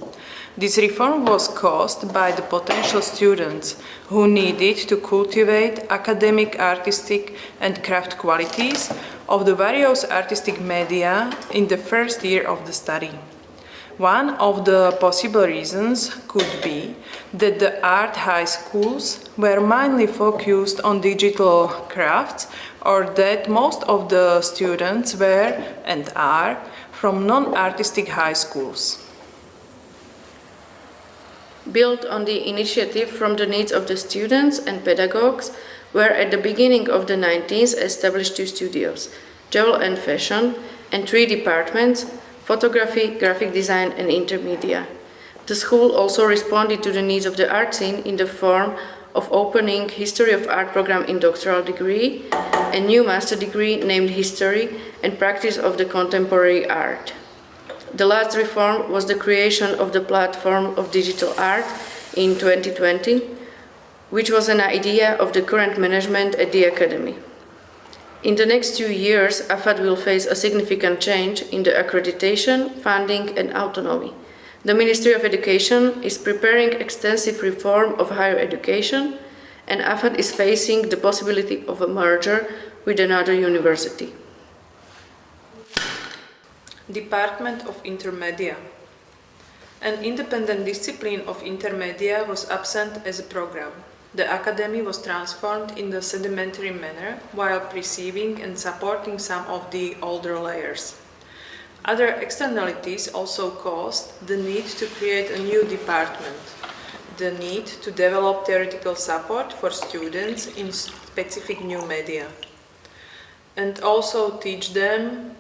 This reform was caused by the potential students who needed to cultivate academic, artistic and craft qualities of the various artistic media in the first year of the study. One of the possible reasons could be that the art high schools were mainly focused on digital crafts, or that most of the students were and are from non-artistic high schools. Built on the initiative from the needs of the students and pedagogues, were at the beginning of the 90s established 2 studios, Jewel and Fashion, and 3 departments, photography, graphic design and intermedia. The school also responded to the needs of the art scene in the form of opening History of Art program in doctoral degree, a new master degree named History and Practice of the Contemporary Art. The last reform was the creation of the platform of digital art in 2020, which was an idea of the current management at the Academy. In the next 2 years, AFAD will face a significant change in the accreditation, funding and autonomy. The Ministry of Education is preparing extensive reform of higher education, and AFAD is facing the possibility of a merger with another university. Department of Intermedia. An independent discipline of Intermedia was absent as a program. The Academy was transformed in the sedimentary manner while preserving and supporting some of the older layers. Other externalities also caused the need to create a new department, the need to develop theoretical support for students in specific new media, and also teach them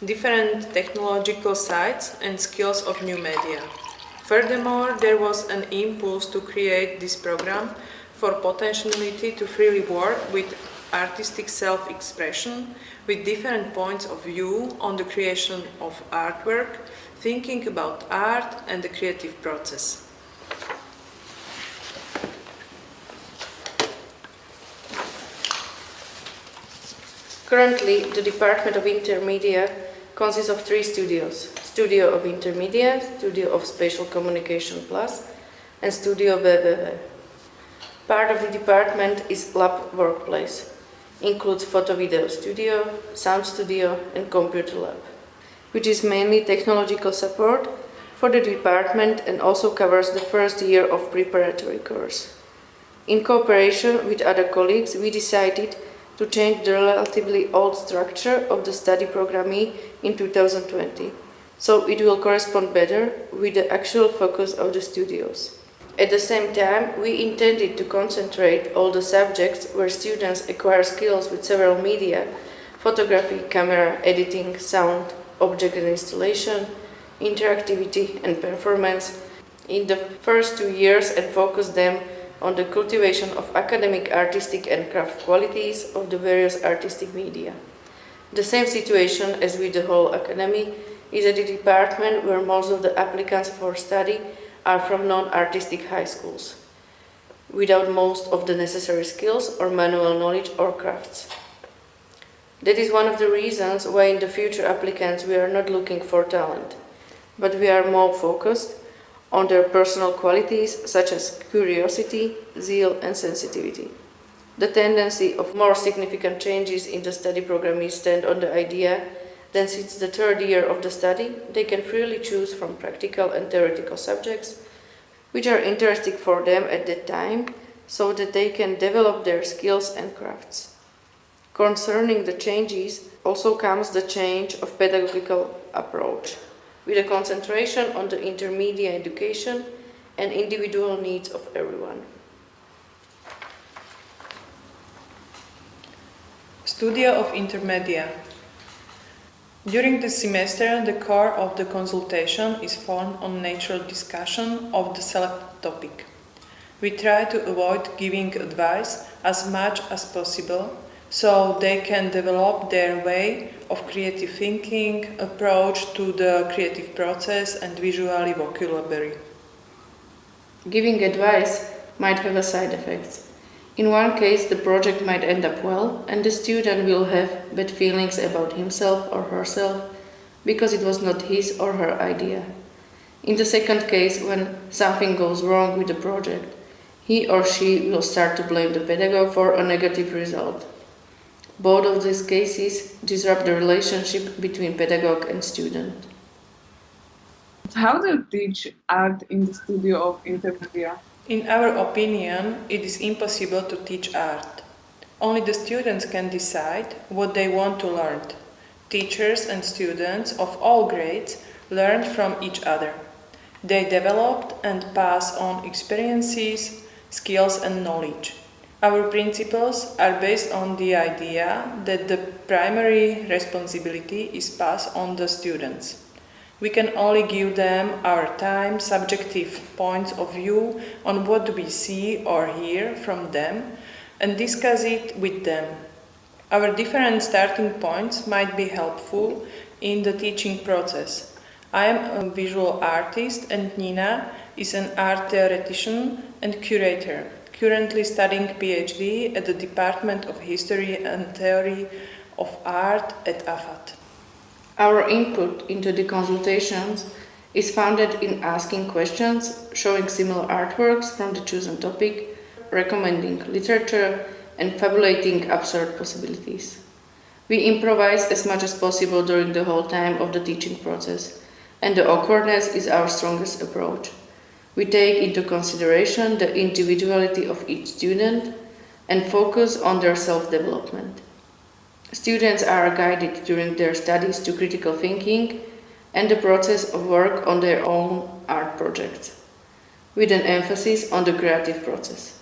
different technological sides and skills of new media. Furthermore, there was an impulse to create this program for potentiality to freely work with artistic self-expression, with different points of view on the creation of artwork, thinking about art and the creative process. Currently, the Department of Intermedia consists of 3 studios: Studio of Intermedia, Studio of Spatial Communication Plus, and Studio www. Part of the department is Lab Workplace, includes Photo Video Studio, Sound Studio, and Computer Lab, which is mainly technological support for the department and also covers the first year of preparatory course. In cooperation with other colleagues, we decided to change the relatively old structure of the study programming in 2020, so it will correspond better with the actual focus of the studios. At the same time, we intended to concentrate all the subjects where students acquire skills with several media: photography, camera, editing, sound, object and installation, interactivity and performance in the first 2 years, and focus them on the cultivation of academic, artistic and craft qualities of the various artistic media. The same situation as with the whole academy is at the department where most of the applicants for study are from non-artistic high schools, without most of the necessary skills or manual knowledge or crafts. That is one of the reasons why in the future applicants we are not looking for talent, but we are more focused on their personal qualities such as curiosity, zeal and sensitivity. The tendency of more significant changes in the study program is stand on the idea that since the 3rd year of the study, they can freely choose from practical and theoretical subjects which are interesting for them at that time, so that they can develop their skills and crafts. Concerning the changes also comes the change of pedagogical approach, with a concentration on the intermediate education and individual needs of everyone. Studio of Intermedia. During the semester, the core of the consultation is formed on natural discussion of the selected topic. We try to avoid giving advice as much as possible, so they can develop their way of creative thinking, approach to the creative process, and visually vocabulary. Giving advice might have a side effects. In one case, the project might end up well, and the student will have bad feelings about himself or herself because it was not his or her idea. In the second case, when something goes wrong with the project, he or she will start to blame the pedagogue for a negative result. Both of these cases disrupt the relationship between pedagogue and student. How do you teach art in the studio of Intermedia? In our opinion, it is impossible to teach art. Only the students can decide what they want to learn. Teachers and students of all grades learn from each other. They developed and pass on experiences, skills and knowledge. Our principles are based on the idea that the primary responsibility is passed on the students. We can only give them our time, subjective points of view on what we see or hear from them and discuss it with them. Our different starting points might be helpful in the teaching process. I am a visual artist and Nina is an art theoretician and curator, currently studying PhD at the Department of History and Theory of Art at AFAT. Our input into the consultations is founded in asking questions, showing similar artworks from the chosen topic, recommending literature, and fabulating absurd possibilities. We improvise as much as possible during the whole time of the teaching process, and the awkwardness is our strongest approach. We take into consideration the individuality of each student and focus on their self-development. Students are guided during their studies to critical thinking and the process of work on their own art projects, with an emphasis on the creative process.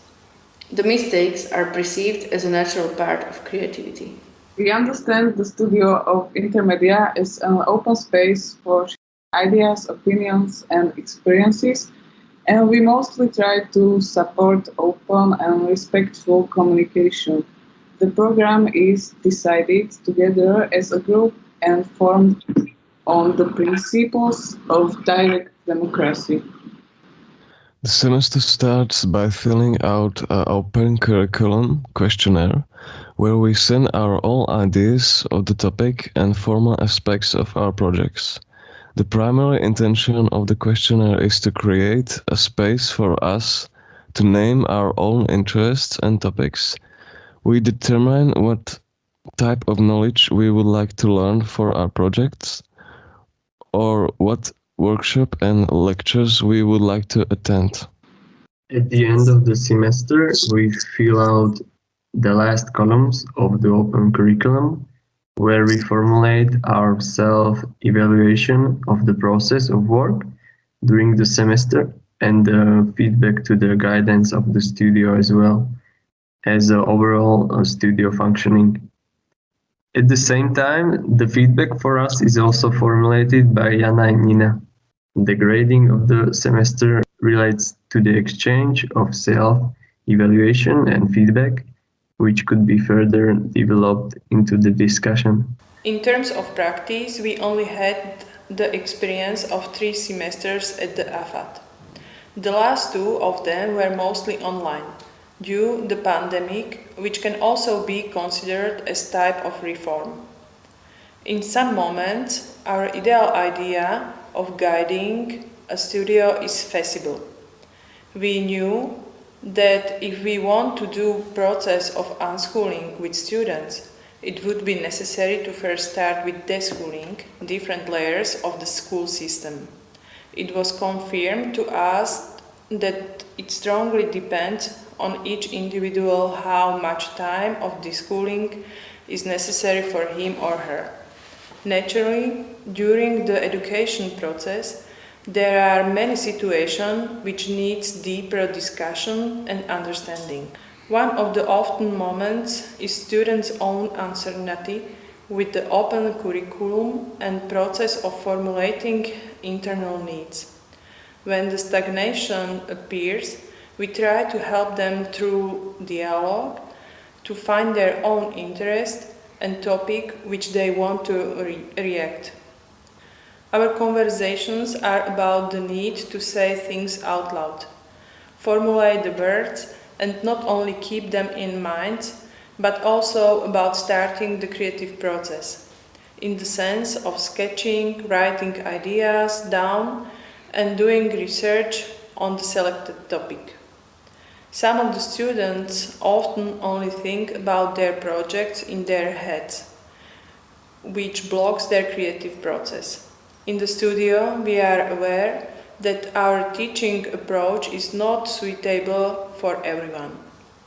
The mistakes are perceived as a natural part of creativity. We understand the studio of Intermedia as an open space for ideas, opinions, and experiences, and we mostly try to support open and respectful communication. The program is decided together as a group and formed on the principles of direct democracy. The semester starts by filling out an open curriculum questionnaire where we send our own ideas of the topic and formal aspects of our projects. The primary intention of the questionnaire is to create a space for us to name our own interests and topics. We determine what type of knowledge we would like to learn for our projects, or what workshop and lectures we would like to attend. At the end of the semester, we fill out the last columns of the open curriculum, where we formulate our self-evaluation of the process of work during the semester and the feedback to the guidance of the studio as well as overall studio functioning. At the same time, the feedback for us is also formulated by Jana and Nina. The grading of the semester relates to the exchange of self-evaluation and feedback, which could be further developed into the discussion. In terms of practice, we only had the experience of 3 semesters at the AFAT. The last 2 of them were mostly online, due to the pandemic, which can also be considered as type of reform. In some moments, our ideal idea of guiding a studio is feasible. We knew that if we want to do process of unschooling with students, it would be necessary to first start with deschooling different layers of the school system. It was confirmed to us that it strongly depends on each individual how much time of deschooling is necessary for him or her. Naturally, during the education process, there are many situations which needs deeper discussion and understanding. One of the often moments is students' own uncertainty with the open curriculum and process of formulating internal needs. When the stagnation appears, we try to help them through dialogue to find their own interest and topic which they want to react. Our conversations are about the need to say things out loud, formulate the words and not only keep them in mind, but also about starting the creative process, in the sense of sketching, writing ideas down and doing research on the selected topic. Some of the students often only think about their projects in their heads, which blocks their creative process. In the studio, we are aware that our teaching approach is not suitable for everyone.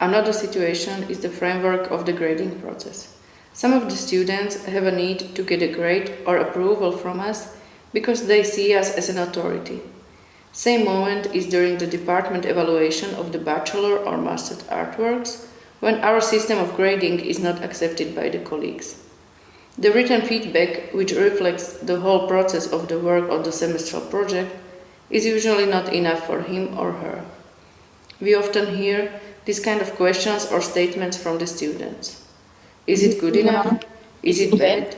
Another situation is the framework of the grading process. Some of the students have a need to get a grade or approval from us because they see us as an authority. Same moment is during the department evaluation of the bachelor or master artworks, when our system of grading is not accepted by the colleagues. The written feedback, which reflects the whole process of the work on the semestral project, is usually not enough for him or her. We often hear these kind of questions or statements from the students. Is it good enough? Is it bad?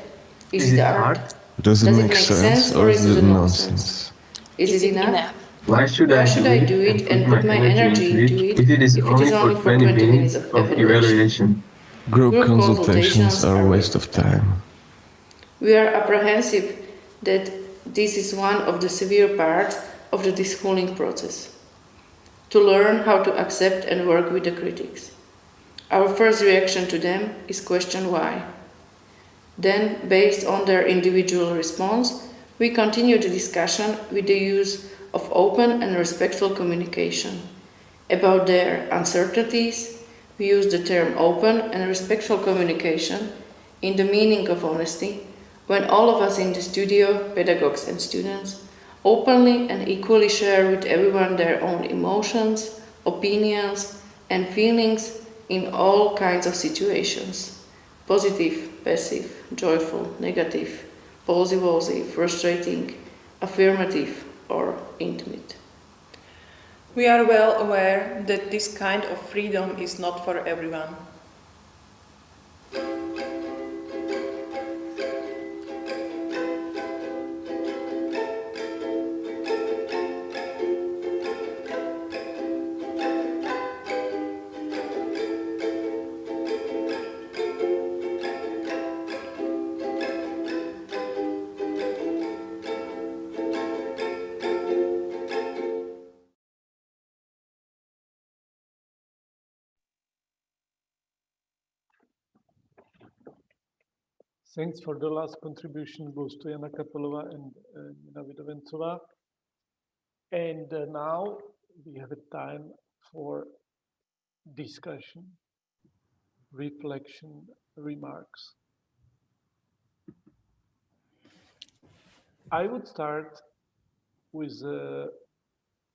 Is it art? Does it make sense or is it nonsense? Is it enough? Why should I do it and put my energy into it if it is only for 20 minutes of evaluation? Group consultations are a waste of time. We are apprehensive that this is one of the severe parts of the deschooling process. To learn how to accept and work with the critics. Our first reaction to them is question why. Then, based on their individual response, we continue the discussion with the use of open and respectful communication. About their uncertainties, we use the term open and respectful communication in the meaning of honesty, when all of us in the studio, pedagogues and students, openly and equally share with everyone their own emotions, opinions, and feelings in all kinds of situations. Positive, passive, joyful, negative, palsy-walsy, frustrating, affirmative, or intimate. We are well aware that this kind of freedom is not for everyone. Thanks for the last contribution goes to Jana Kapelova and Nina Vidovencova. And now we have a time for discussion, reflection, remarks. I would start with a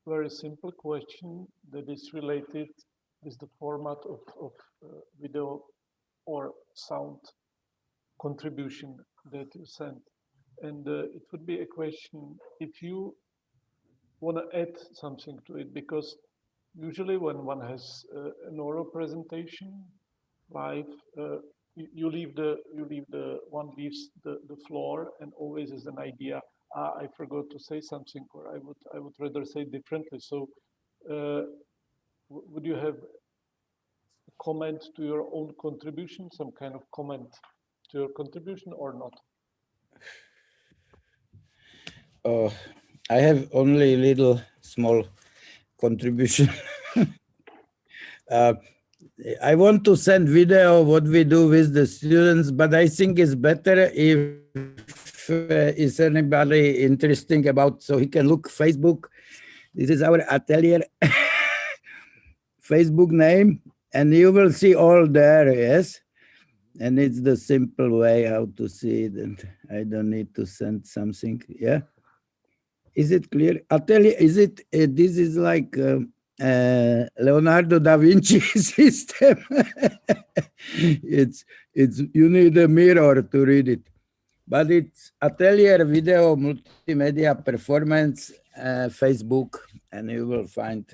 very simple question that is related with the format of video or sound contribution that you sent. And it would be a question if you want to add something to it, because usually when one has an oral presentation live, you leave the one leaves the floor and always is an idea, I forgot to say something, or I would rather say differently. So would you have a comment to your own contribution, some kind of comment to your contribution or not? I have only a little small contribution. I want to send video of what we do with the students, but I think it's better if is anybody interesting about, so he can look Facebook. This is our atelier Facebook name, and you will see all there, yes? And it's the simple way how to see it, and I don't need to send something, yeah? Is it clear? Atelier, is it, this is like Leonardo da Vinci system. It's, you need a mirror to read it. But it's Atelier Video Multimedia Performance, Facebook, and you will find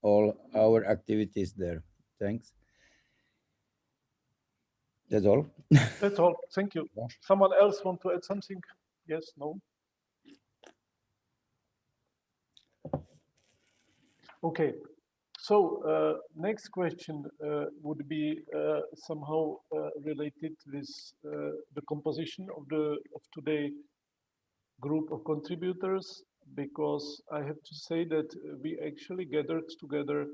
all our activities there. Thanks. That's all. That's all. Thank you. Yeah. Someone else want to add something? Yes, no? Okay. So next question would be somehow related with the composition of today group of contributors, because I have to say that we actually gathered together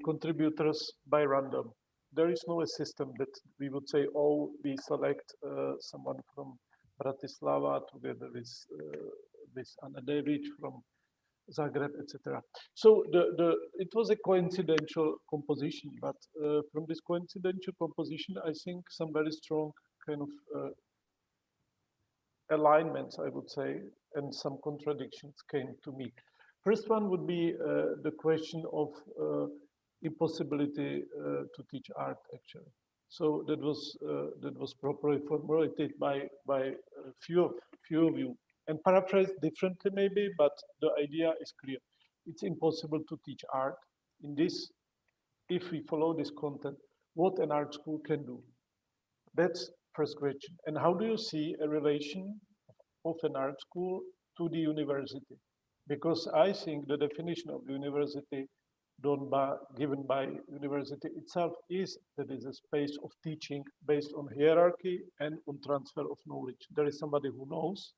contributors by random. There is no system that we would say, oh, we select someone from Bratislava together with Anna Devic from Zagreb, etc. So it was a coincidental composition, but from this coincidental composition, I think some very strong kind of alignments, I would say, and some contradictions came to me. First one would be the question of impossibility to teach art, actually. So that was properly formulated by few of you, and paraphrased differently maybe, but the idea is clear. It's impossible to teach art in this, if we follow this content, what an art school can do. That's first question. And how do you see a relation of an art school to the university? Because I think the definition of the university given by university itself is that it's a space of teaching based on hierarchy and on transfer of knowledge. There is somebody who knows,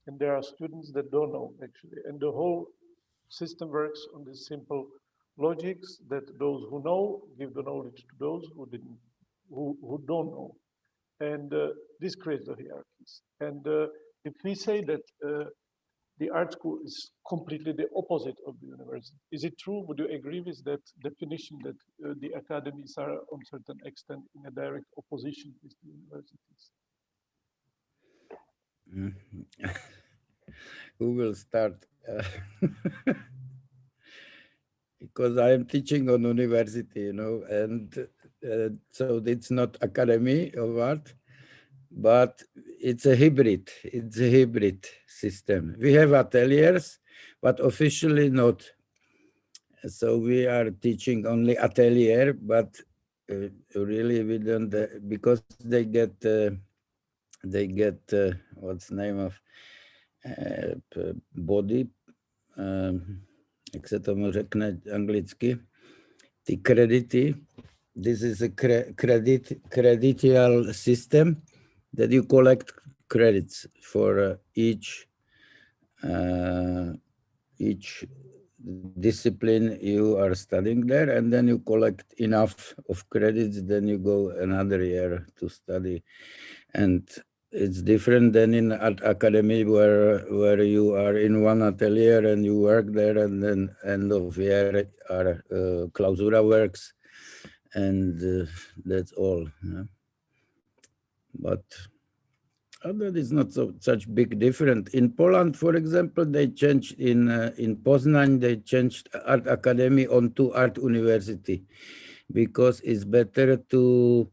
and there are students that don't know, actually. And the whole system works on this simple logics that those who know give the knowledge to those who don't know. And this creates the hierarchies. And if we say that the art school is completely the opposite of the university, is it true? Would you agree with that definition that the academies are, on a certain extent, in a direct opposition with the universities? Who will start? Because I am teaching on university, and so it's not academy of art, but it's a hybrid. It's a hybrid system. We have ateliers, but officially not. So we are teaching only atelier, but really we don't, because they get what's the name of body, jak se tomu řekne anglicky, ty kredity. This is a creditial system that you collect credits for each discipline you are studying there, and then you collect enough of credits, then you go another year to study. And it's different than in art academy where you are in one atelier and you work there, and then end of year are clausura works, and that's all. Yeah. But that is not such big difference. In Poland, for example, they changed in Poznań, they changed art academy onto art university, because it's better to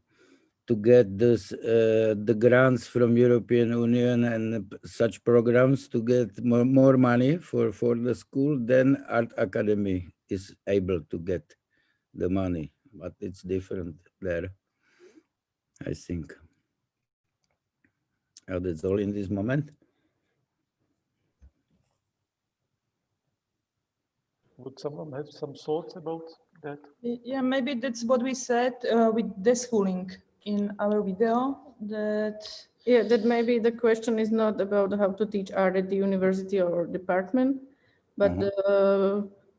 get this the grants from European Union and such programs to get more money for the school, then art academy is able to get the money. But it's different there, I think. That's all in this moment. Would someone have some thoughts about that? Yeah, maybe that's what we said with deschooling in our video, that that maybe the question is not about how to teach art at the university or department, but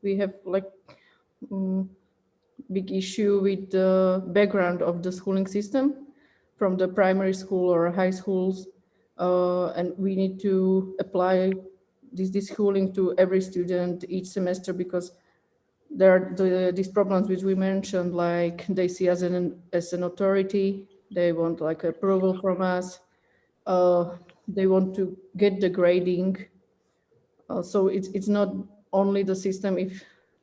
we have like big issue with the background of the schooling system from the primary school or high schools, and we need to apply this schooling to every student each semester, because there are these problems which we mentioned, like they see us as an authority, they want like approval from us, they want to get the grading. So it's not only the system if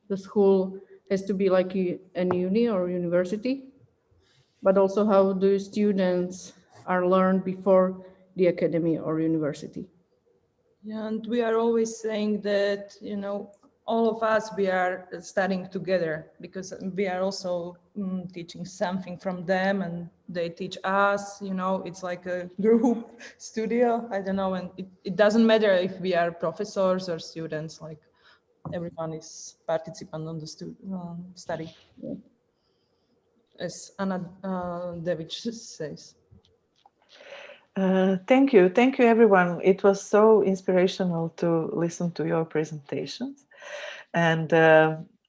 the school has to be like an uni or university, but also how the students are learned before the academy or university. Yeah, and we are always saying that, all of us, we are studying together because we are also teaching something from them and they teach us, you know, it's like a group studio, I don't know, and it doesn't matter if we are professors or students, like everyone is participant on the study, as Anna Devic says. Thank you everyone. It was so inspirational to listen to your presentations. And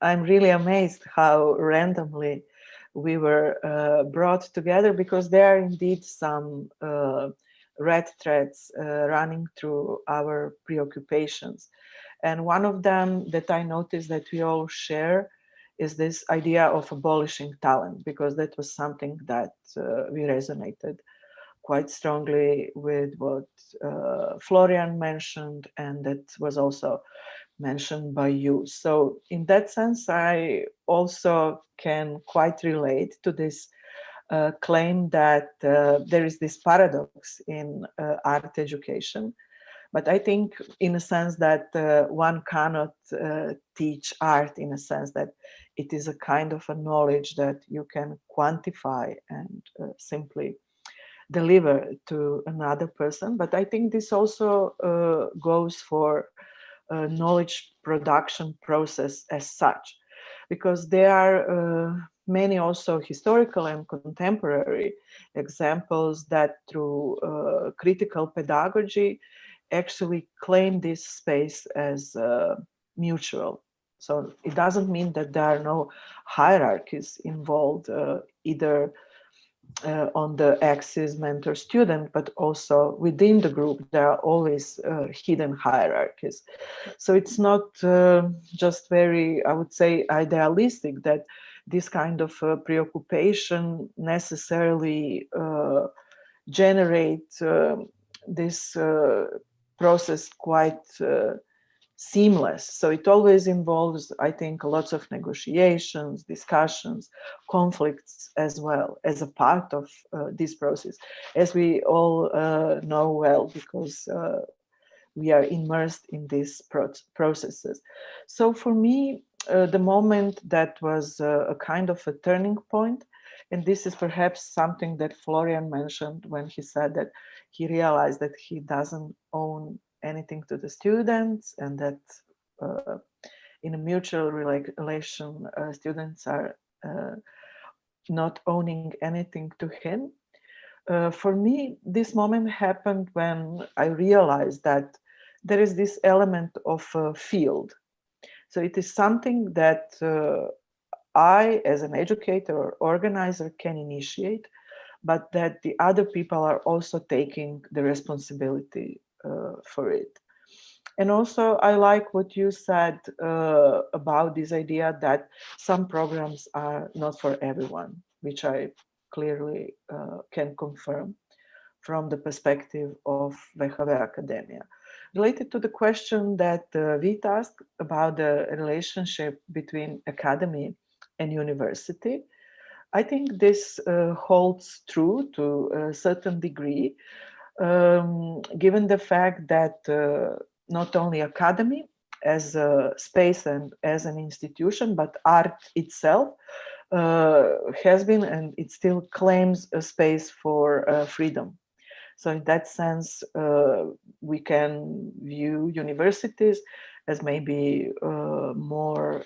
I'm really amazed how randomly we were brought together, because there are indeed some red threads running through our preoccupations. And one of them that I noticed that we all share is this idea of abolishing talent, because that was something that we resonated quite strongly with what Florian mentioned, and that was also mentioned by you. So in that sense, I also can quite relate to this claim that there is this paradox in art education. But I think in a sense that one cannot teach art in a sense that it is a kind of a knowledge that you can quantify and simply deliver to another person. But I think this also goes for knowledge production process as such, because there are many also historical and contemporary examples that through critical pedagogy actually claim this space as mutual. So it doesn't mean that there are no hierarchies involved either on the axis mentor-student, but also within the group, there are always hidden hierarchies. So it's not just very, I would say, idealistic that this kind of preoccupation necessarily generate this process quite seamless. So it always involves, I think, lots of negotiations, discussions, conflicts as well as a part of this process, as we all know well, because we are immersed in these processes. So for me, the moment that was a kind of a turning point, and this is perhaps something that Florian mentioned when he said that he realized that he doesn't own anything to the students, and that in a mutual relation, students are not owning anything to him. For me, this moment happened when I realized that there is this element of field. So it is something that I, as an educator or organizer, can initiate, but that the other people are also taking the responsibility for it. And also, I like what you said about this idea that some programs are not for everyone, which I clearly can confirm from the perspective of VHV Academia. Related to the question that Vita asked about the relationship between academy and university, I think this holds true to a certain degree, given the fact that not only academy as a space and as an institution, but art itself has been, and it still claims a space for freedom. So in that sense, we can view universities as maybe more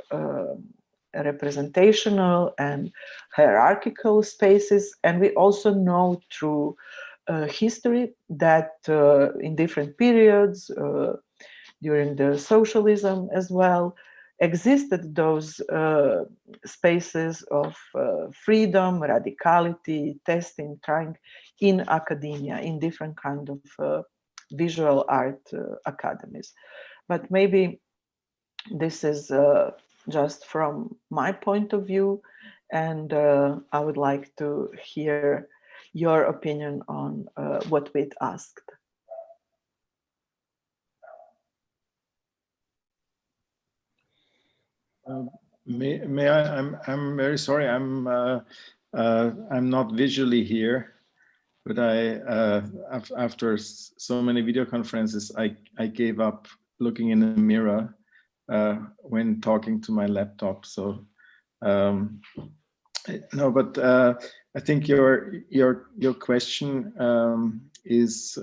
representational and hierarchical spaces. And we also know through history that in different periods, during the socialism as well, existed those spaces of freedom, radicality, testing, trying in academia, in different kind of visual art academies. But maybe this is just from my point of view, and I would like to hear your opinion on what we'd asked. May I? I'm very sorry. I'm not visually here, but after so many video conferences, I gave up looking in the mirror when talking to my laptop. So no, but I think your question is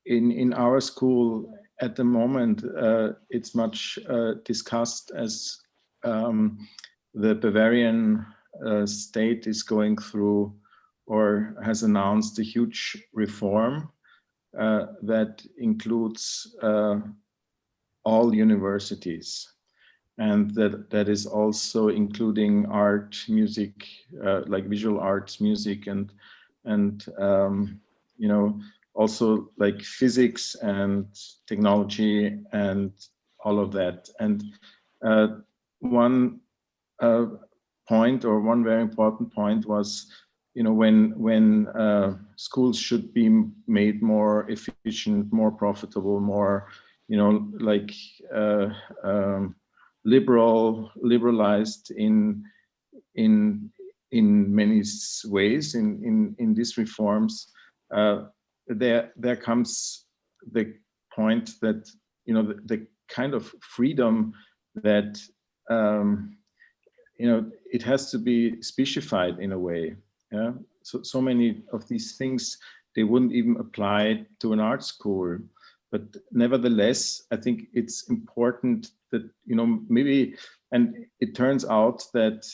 in our school at the moment. It's much discussed as the Bavarian state is going through or has announced a huge reform that includes all universities. And that is also including art, music, like visual arts, music, and you know, also like physics and technology and all of that. And one point, or one very important point, was, you know, when schools should be made more efficient, more profitable, more, you know, like liberalized in many ways in these reforms, there comes the point that, you know, the kind of freedom that you know, it has to be specified in a way. Yeah, so many of these things, they wouldn't even apply to an art school. But nevertheless, I think it's important that, you know, maybe, and it turns out that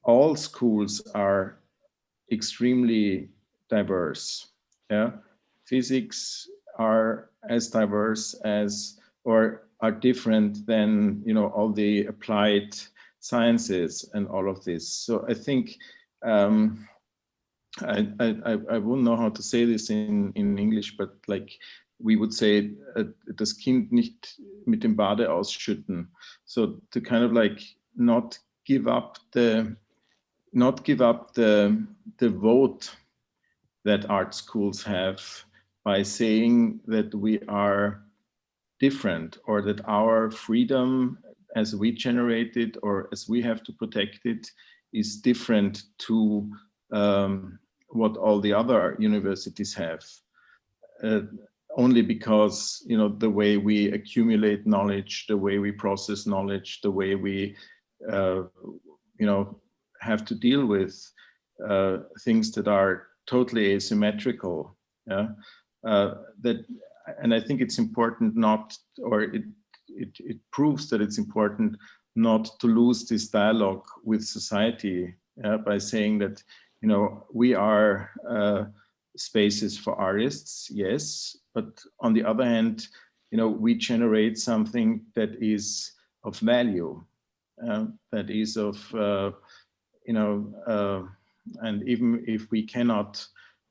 all schools are extremely diverse. Yeah, physics are as diverse as, or are different than, you know, all the applied sciences and all of this. So I think I wouldn't know how to say this in English, but like we would say, das Kind nicht mit dem Bade ausschütten. So to kind of like not give up the vote that art schools have by saying that we are different, or that our freedom as we generate it or as we have to protect it is different to what all the other universities have, only because, you know, the way we accumulate knowledge, the way we process knowledge, the way we you know, have to deal with things that are totally asymmetrical. Yeah, that, and I think it's important not, or it proves that it's important not to lose this dialogue with society by saying that, you know, we are spaces for artists, yes, but on the other hand, you know, we generate something that is of value, that is of, you know, and even if we cannot,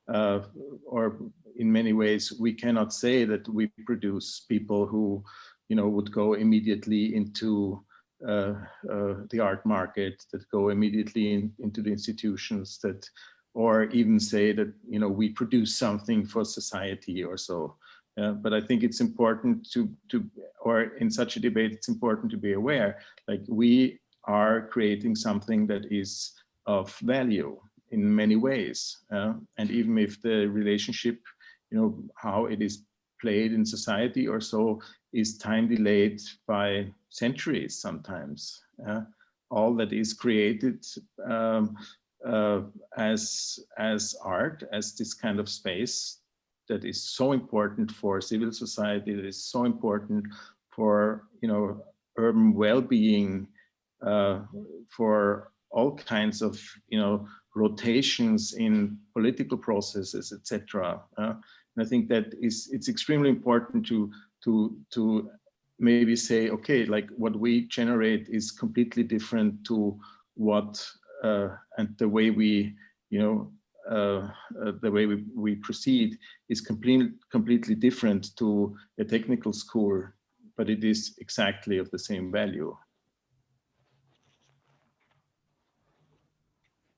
or in many ways, we cannot say that we produce people who, you know, would go immediately into the art market, that go immediately into the institutions, that, or even say that, you know, we produce something for society or so. But I think it's important to, or in such a debate, it's important to be aware, like we are creating something that is of value in many ways. And even if the relationship, you know, how it is played in society or so is time delayed by centuries sometimes. All that is created as art, as this kind of space that is so important for civil society, that is so important for, you know, urban well-being, for all kinds of, you know, rotations in political processes, etc. And I think that it's extremely important to maybe say, okay, like what we generate is completely different to what and the way we, you know, the way we proceed is completely different to a technical school, but it is exactly of the same value.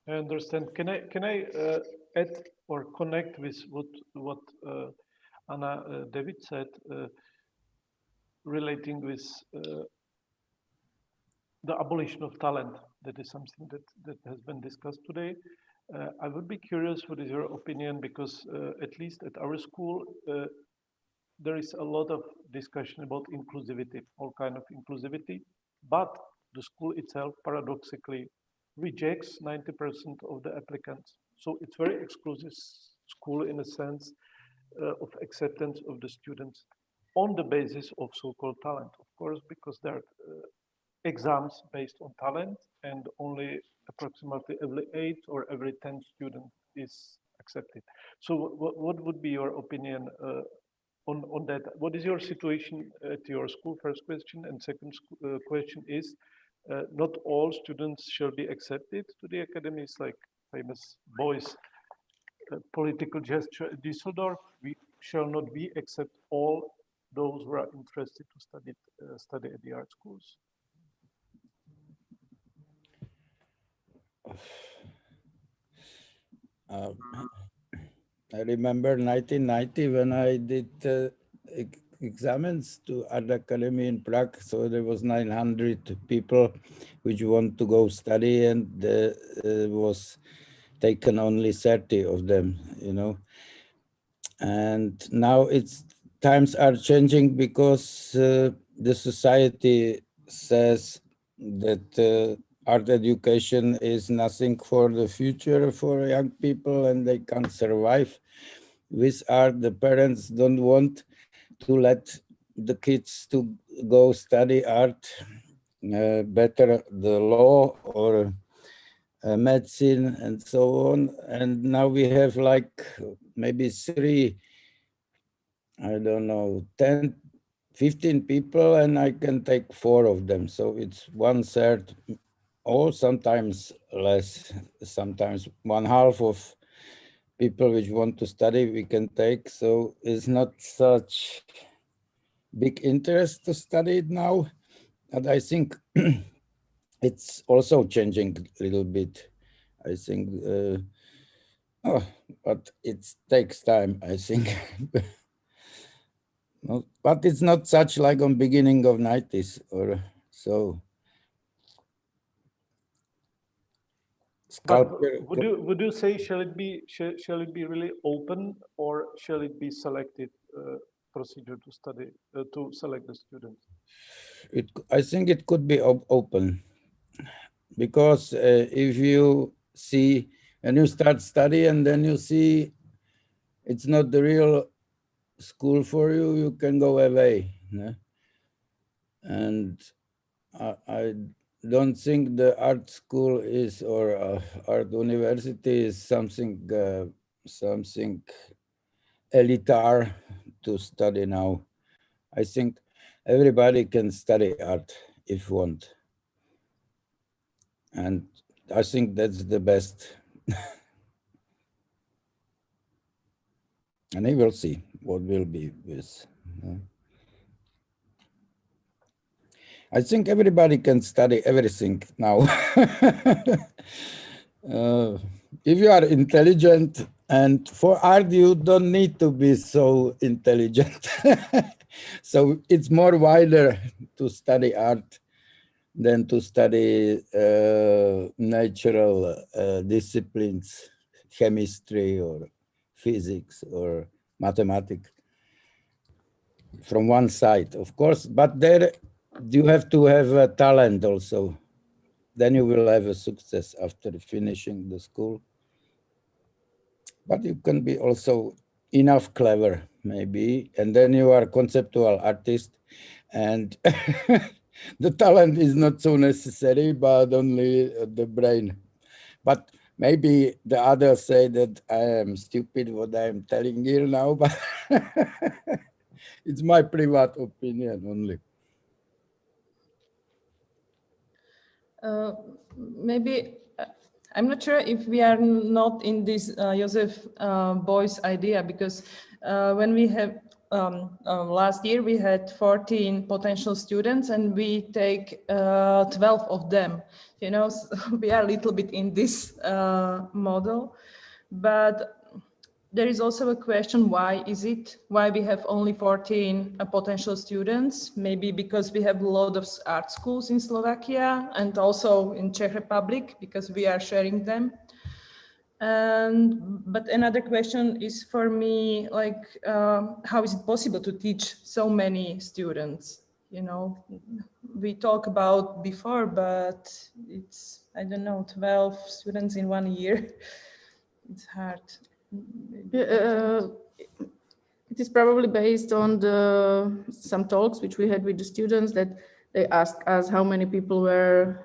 I understand. Can I add or connect with what Anna David said, relating with the abolition of talent? That is something that has been discussed today. I would be curious, what is your opinion? Because at least at our school, there is a lot of discussion about inclusivity, all kind of inclusivity, but the school itself paradoxically rejects 90% of the applicants. So it's very exclusive school in a sense of acceptance of the students on the basis of so-called talent, of course, because there are exams based on talent and only approximately every 8 or every 10 student is accepted. So what would be your opinion on that? What is your situation at your school? First question. And second question is, not all students shall be accepted to the academies, like famous boys political gesture in Düsseldorf. We shall not be accept all those who are interested to study at the art schools. I remember 1990 when I did examines to Art Academy in Prague. So there was 900 people which want to go study, and there was taken only 30 of them, you know. And now times are changing because the society says that art education is nothing for the future for young people, and they can't survive with art. The parents don't want to let the kids to go study art, better the law or medicine and so on. And now we have like maybe 3, I don't know, 10, 15 people, and I can take 4 of them. So it's 1/3, or sometimes less, sometimes 1/2 of people which want to study we can take. So it's not such big interest to study it now. And I think it's also changing a little bit. I think, but it takes time, I think. No, but it's not such like on beginning of 90s or so. Sculpture. But would you say shall it be really open, or shall it be selected procedure to study to select the students? I think it could be open, because if you see when you start study and then you see it's not the real school for you, you can go away. No? And I don't think the art school is, or art university is something elitary to study now. I think everybody can study art if want. And I think that's the best. And I will see what will be with. I think everybody can study everything now. If you are intelligent, and for art, you don't need to be so intelligent. So it's more wider to study art than to study natural disciplines, chemistry or physics or mathematics. From one side, of course, but there you have to have a talent also. Then you will have a success after finishing the school. But you can be also enough clever, maybe, and then you are conceptual artist, and the talent is not so necessary, but only the brain. But maybe the others say that I am stupid what I am telling here now, but it's my private opinion only. Maybe I'm not sure if we are not in this Joseph Beuys idea, because when we have last year we had 14 potential students and we take 12 of them. You know, so we are a little bit in this model, but there is also a question, why we have only 14 potential students? Maybe because we have a lot of art schools in Slovakia and also in Czech Republic, because we are sharing them. But another question is for me, like, how is it possible to teach so many students? You know, we talk about before, but it's, I don't know, 12 students in 1 year. It's hard. It is probably based on some talks which we had with the students, that they asked us how many people were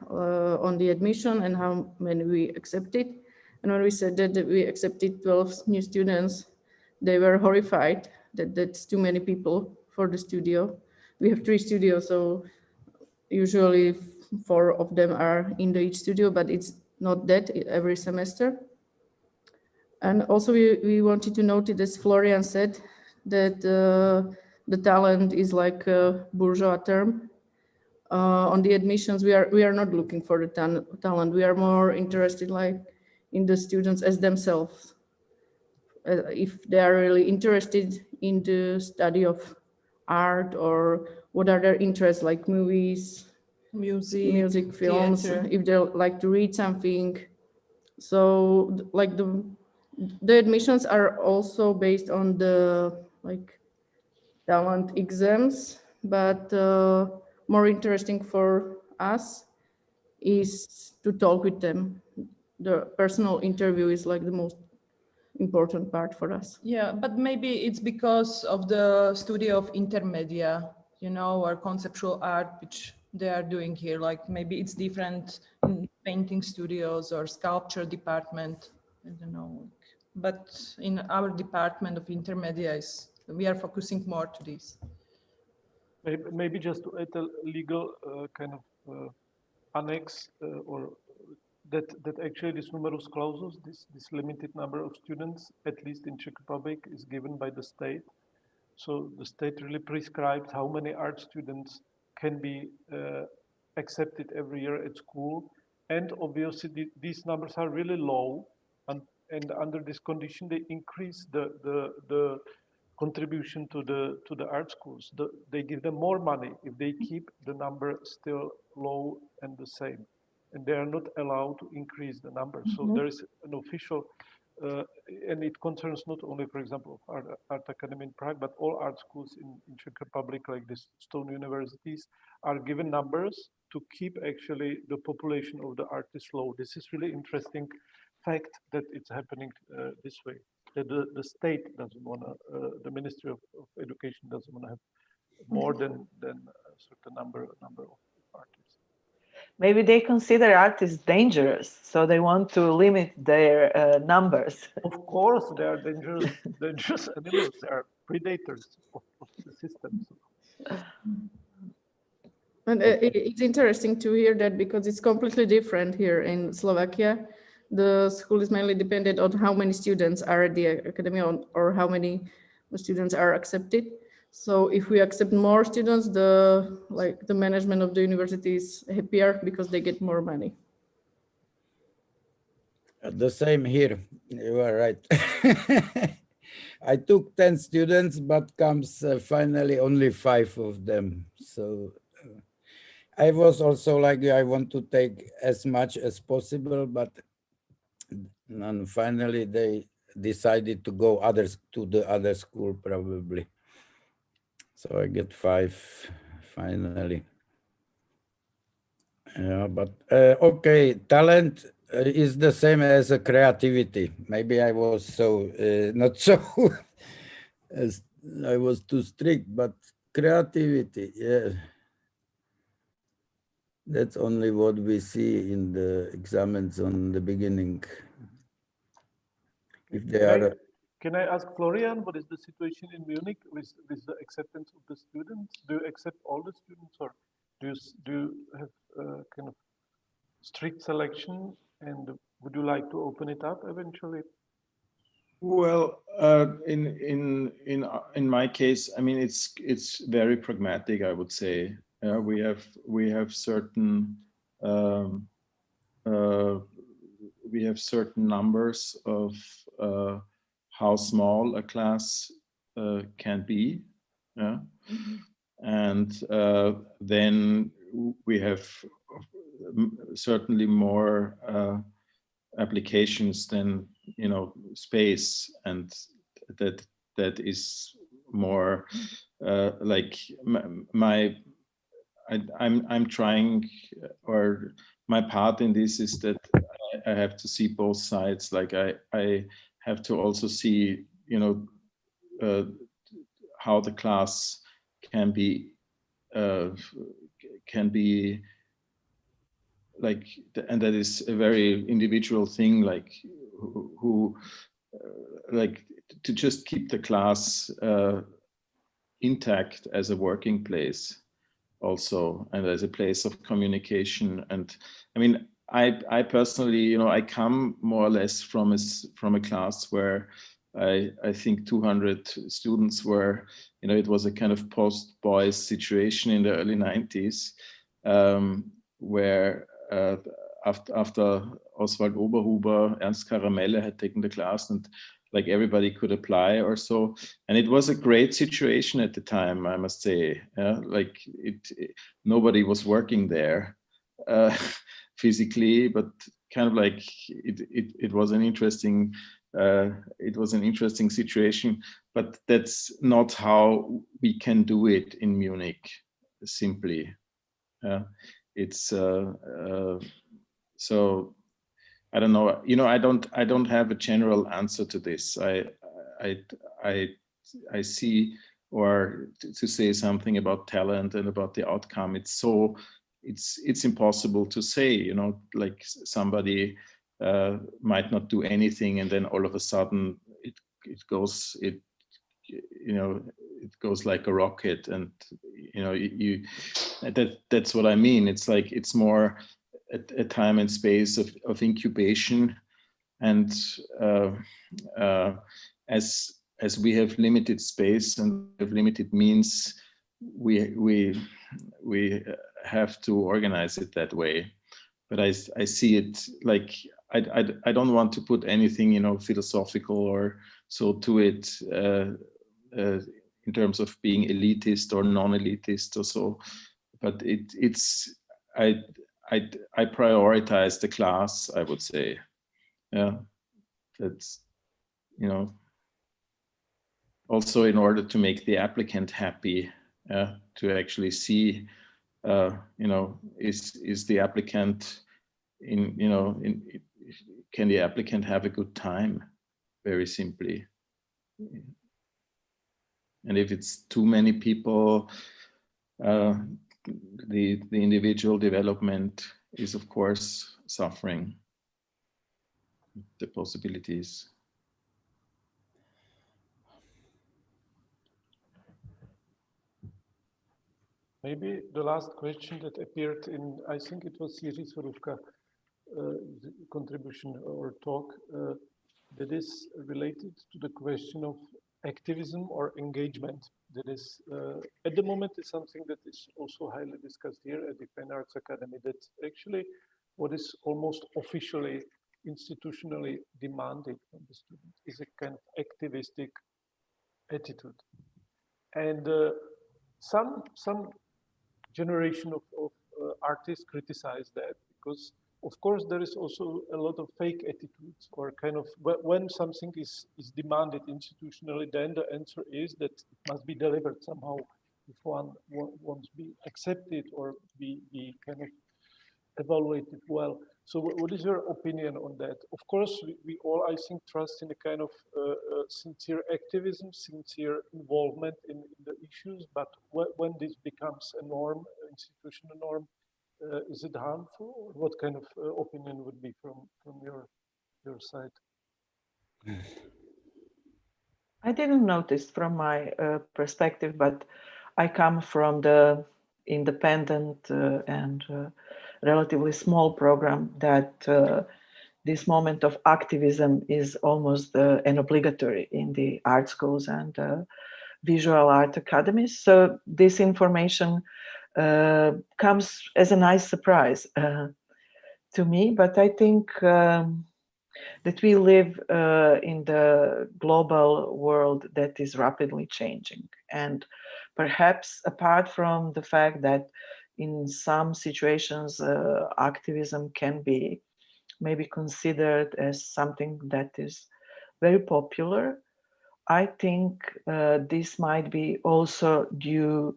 on the admission and how many we accepted. And when we said that we accepted 12 new students, they were horrified that that's too many people for the studio. We have 3 studios, so usually 4 of them are in each studio, but it's not that every semester. And also we wanted to note, as Florian said, that the talent is like a bourgeois term. On the admissions, we are not looking for the talent. We are more interested like in the students as themselves. If they are really interested in the study of art, or what are their interests, like movies, music, films, theater. if they like to read something. So like the admissions are also based on the like talent exams, but more interesting for us is to talk with them. The personal interview is like the most important part for us. Yeah, but maybe it's because of the studio of Intermedia, you know, or conceptual art, which they are doing here. Like maybe it's different in painting studios or sculpture department. I don't know. But in our department of Intermedia, we are focusing more to this. Maybe just to add a legal kind of annex or that actually this numerus clausus, this limited number of students, at least in Czech Republic, is given by the state. So the state really prescribes how many art students can be accepted every year at school. And obviously these numbers are really low. And under this condition, they increase the contribution to the art schools. They give them more money if they keep the number still low and the same. And they are not allowed to increase the number. So there is an official, and it concerns not only, for example, Art Academy in Prague, but all art schools in Czech Republic, like these stone universities, are given numbers to keep actually the population of the artists low. This is really interesting fact that it's happening this way. That the state doesn't want to, the Ministry of Education doesn't want to have more than a certain number of artists. Maybe they consider artists dangerous, so they want to limit their numbers. Of course, they are dangerous animals. They are predators of the system. And it's interesting to hear that, because it's completely different here in Slovakia. The school is mainly dependent on how many students are at the academy or how many students are accepted. So if we accept more students, the management of the university is happier because they get more money. The same here. You are right. I took 10 students, but comes finally only 5 of them. So I was also like, I want to take as much as possible, but and finally they decided to go to the other school probably. So I get 5 finally. Yeah, but okay, talent is the same as a creativity. Maybe I was so not so as I was too strict, but creativity, yeah. That's only what we see in the exams on the beginning. If they are. Can I ask Florian, what is the situation in Munich with the acceptance of the students? Do you accept all the students, or do you have kind of strict selection? And would you like to open it up eventually? Well, in my case, I mean, it's very pragmatic, I would say. We have certain numbers of how small a class can be, yeah? And then we have certainly more applications than space, and that is more like I'm trying, or my part in this is that I have to see both sides. Like I have to also see, how the class can be like, and that is a very individual thing, like who like to just keep the class intact as a working place also, and as a place of communication. And I mean, I personally, I come more or less from a class where I think 200 students were, it was a kind of post-boys situation in the early 90s, where after Oswald Oberhuber, Ernst Karamelle had taken the class, and like everybody could apply or so. And it was a great situation at the time, I must say. Like nobody was working there physically, but kind of like it was an interesting situation. But that's not how we can do it in Munich, simply. It's so I don't know. I don't have a general answer to this. I see, or to say something about talent and about the outcome. It's impossible to say. Like somebody might not do anything, and then all of a sudden it goes like a rocket, and that's what I mean. It's like it's more a time and space of incubation, and as we have limited space and have limited means, we have to organize it that way. But I see it like I don't want to put anything philosophical or so to it in terms of being elitist or non-elitist or so, but I prioritize the class, I would say. Yeah, that's, also in order to make the applicant happy, to actually see, is the applicant can the applicant have a good time, very simply. And if it's too many people, the individual development is, of course, suffering the possibilities. Maybe the last question that appeared in, I think it was Jiří Svorůvka, contribution or talk, that is related to the question of activism or engagement. That is, at the moment, is something that is also highly discussed here at the Fine Arts Academy, that actually what is almost officially, institutionally demanded from the student is a kind of activistic attitude. And some generation of artists criticize that, because of course there is also a lot of fake attitudes, or kind of when something is demanded institutionally, then the answer is that it must be delivered somehow if one wants to be accepted or be kind of evaluated well. So what is your opinion on that? Of course, we all, I think, trust in a kind of sincere activism, sincere involvement in the issues, but when this becomes a norm, institutional norm, is it harmful? What kind of opinion would be from your side? I didn't notice from my perspective, but I come from the independent and relatively small program that this moment of activism is almost an obligatory in the art schools and visual art academies. So this information comes as a nice surprise to me, but I think that we live in the global world that is rapidly changing. And perhaps apart from the fact that in some situations activism can be maybe considered as something that is very popular. I think this might be also due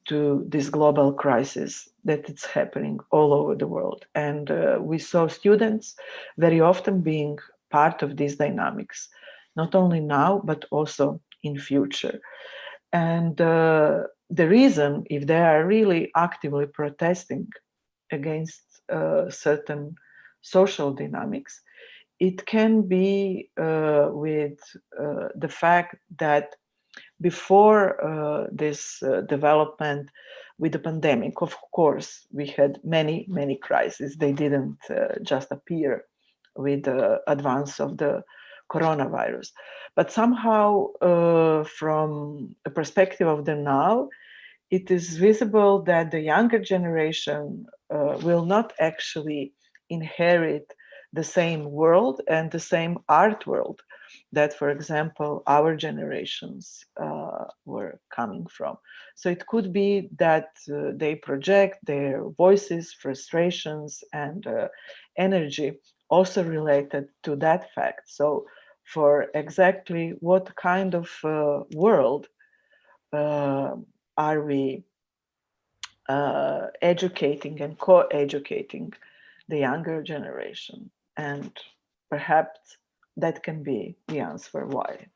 to this global crisis that it's happening all over the world. And we saw students very often being part of these dynamics, not only now, but also in future. And the reason, if they are really actively protesting against certain social dynamics, it can be with the fact that before this development with the pandemic, of course, we had many crises. They didn't just appear with the advance of the coronavirus. But somehow, from a perspective of the now, it is visible that the younger generation will not actually inherit the same world and the same art world that, for example, our generations were coming from. So it could be that they project their voices, frustrations, and energy also related to that fact. So for exactly what kind of world are we educating and co-educating the younger generation? And perhaps that can be the answer why.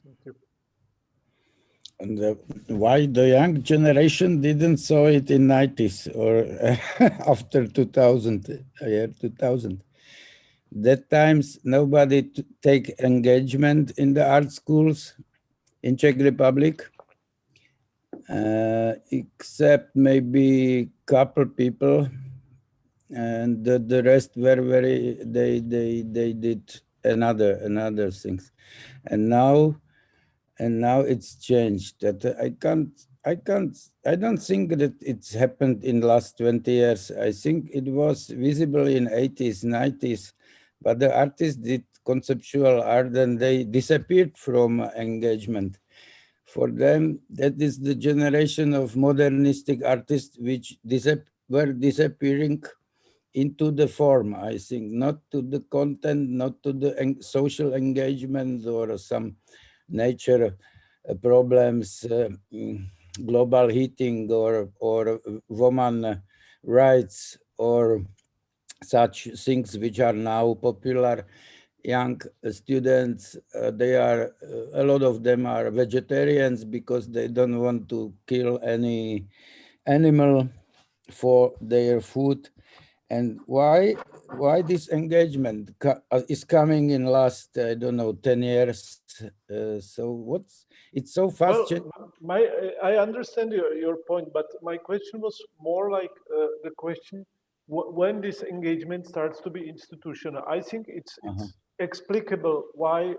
Thank you. And why the young generation didn't saw it in 90s or after 2000, year 2000. That times nobody take engagement in the art schools in Czech Republic, except maybe couple people, and the rest were very, they did another things. And now it's changed. That I don't think that it's happened in last 20 years. I think it was visible in 80s, 90s, but the artists did conceptual art and they disappeared from engagement. For them, that is the generation of modernistic artists which were disappearing into the form, I think, not to the content, not to the social engagement or some nature problems, global heating or woman rights or such things which are now popular. Young students, they are, a lot of them are vegetarians because they don't want to kill any animal for their food. And why this engagement is coming in last, I don't know, 10 years? So it's so fast. Well, I understand your point, but my question was more like the question, when this engagement starts to be institutional. I think it's explicable why,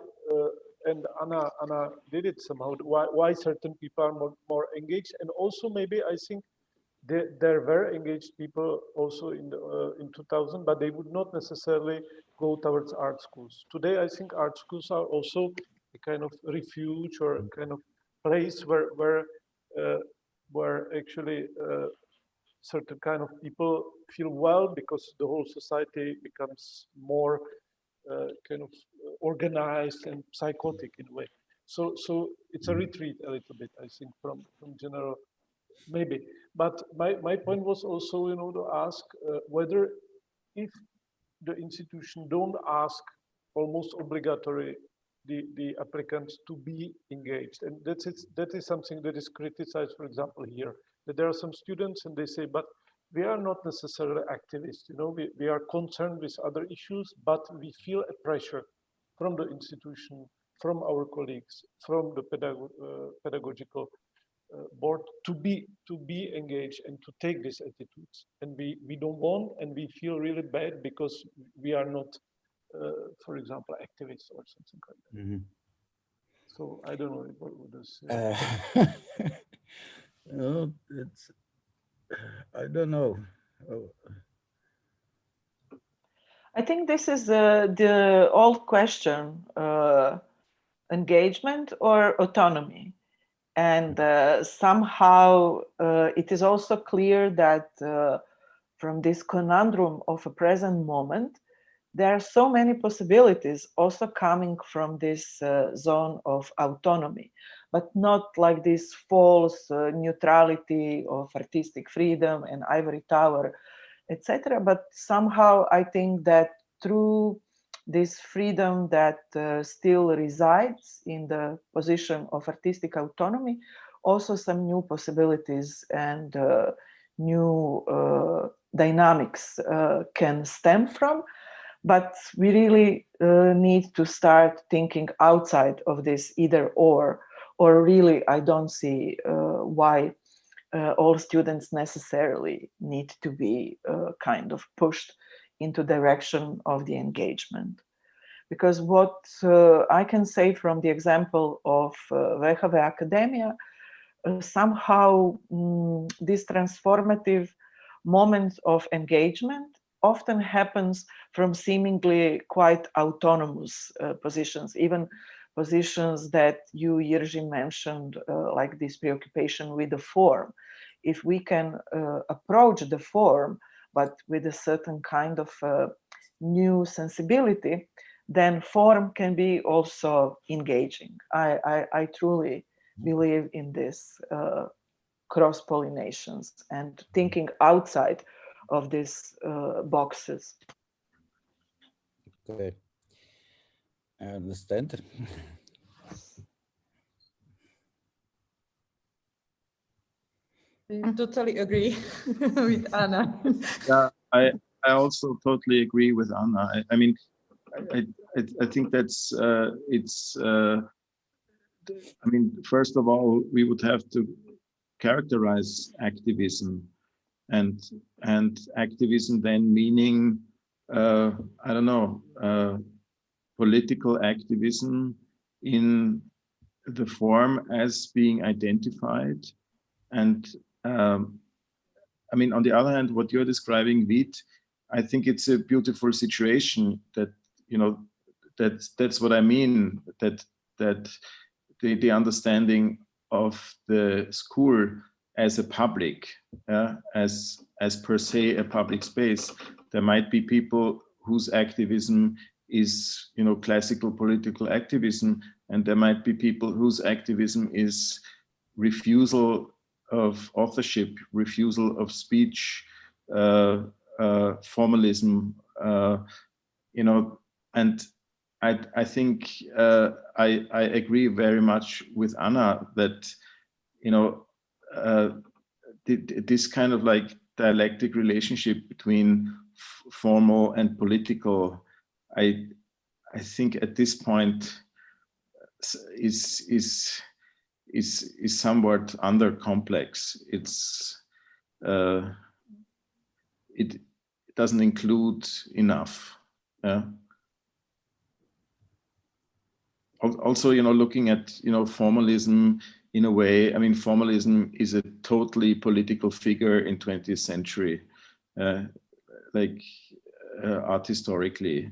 and Anna did it somehow, why certain people are more engaged. And also maybe I think there were engaged people also in 2000, but they would not necessarily go towards art schools. Today, I think art schools are also a kind of refuge or a kind of place where actually certain kind of people feel well because the whole society becomes more kind of organized and psychotic in a way. So it's a retreat a little bit, I think, from general. Maybe, but my point was also, to ask whether if the institution don't ask almost obligatory the applicants to be engaged, and that is something that is criticized, for example, here, that there are some students and they say, but we are not necessarily activists, we are concerned with other issues, but we feel a pressure from the institution, from our colleagues, from the pedagogical board to be engaged and to take these attitudes, and we don't want, and we feel really bad because we are not, for example, activists or something like that. So I don't know what is. No, I don't know. I think this is the old question, engagement or autonomy. And somehow it is also clear that from this conundrum of a present moment, there are so many possibilities also coming from this zone of autonomy, but not like this false neutrality of artistic freedom and ivory tower, etc. But somehow I think that through this freedom that still resides in the position of artistic autonomy, also some new possibilities and new dynamics can stem from. But we really need to start thinking outside of this either or really I don't see why all students necessarily need to be kind of pushed into direction of the engagement. Because what I can say from the example of VHV Academia, somehow this transformative moment of engagement often happens from seemingly quite autonomous positions, even positions that you, Jiří, mentioned, like this preoccupation with the form. If we can approach the form, but with a certain kind of new sensibility, then form can be also engaging. I truly believe in this cross-pollinations and thinking outside of these boxes. Okay, I understand. I totally agree with Anna. Yeah, I also totally agree with Anna. I mean, I think that's it's. I mean, first of all, we would have to characterize activism, and activism then meaning I don't know, political activism in the form as being identified. And I mean, on the other hand, what you're describing, Vit, I think it's a beautiful situation that, you know, that's what I mean, that the understanding of the school as a public, as per se a public space. There might be people whose activism is, you know, classical political activism, and there might be people whose activism is refusal of authorship, refusal of speech, formalism, you know, and I think I agree very much with Anna that, you know, this kind of like dialectic relationship between formal and political, I think at this point is somewhat under complex. It doesn't include enough. Yeah. Also, you know, looking at, you know, formalism in a way, I mean, formalism is a totally political figure in 20th century, like art historically,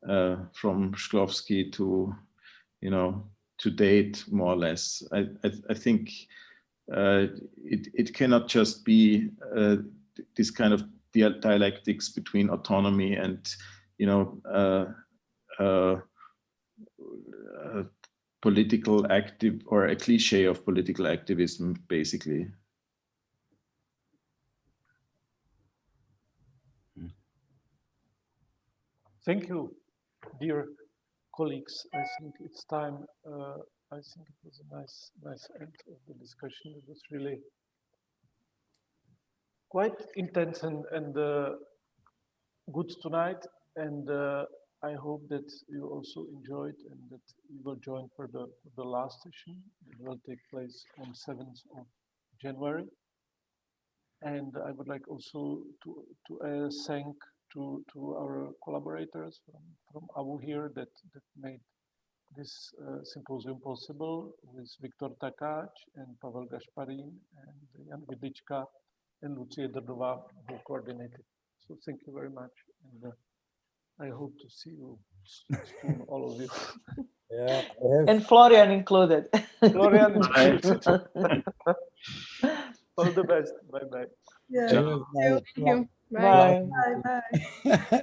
from Shklovsky to, you know, to date, more or less. I think it cannot just be this kind of dialectics between autonomy and, you know, political active, or a cliche of political activism, basically. Thank you, dear colleagues. I think it's time. I think it was a nice end of the discussion. It was really quite intense and good tonight. And I hope that you also enjoyed and that you will join for the last session. It will take place on 7th of January. And I would like also to thank to our collaborators from AWU here that made this symposium possible, with Viktor Takáč and Pavel Gašparín and Jan Vidlička and Lucie Drdová, who coordinated. So thank you very much, and I hope to see you soon, all of you. Yeah, And Florian included. Florian, Bye. all the best. Bye bye. Yeah. Ciao. Thank you. Bye. Bye. Bye. Bye.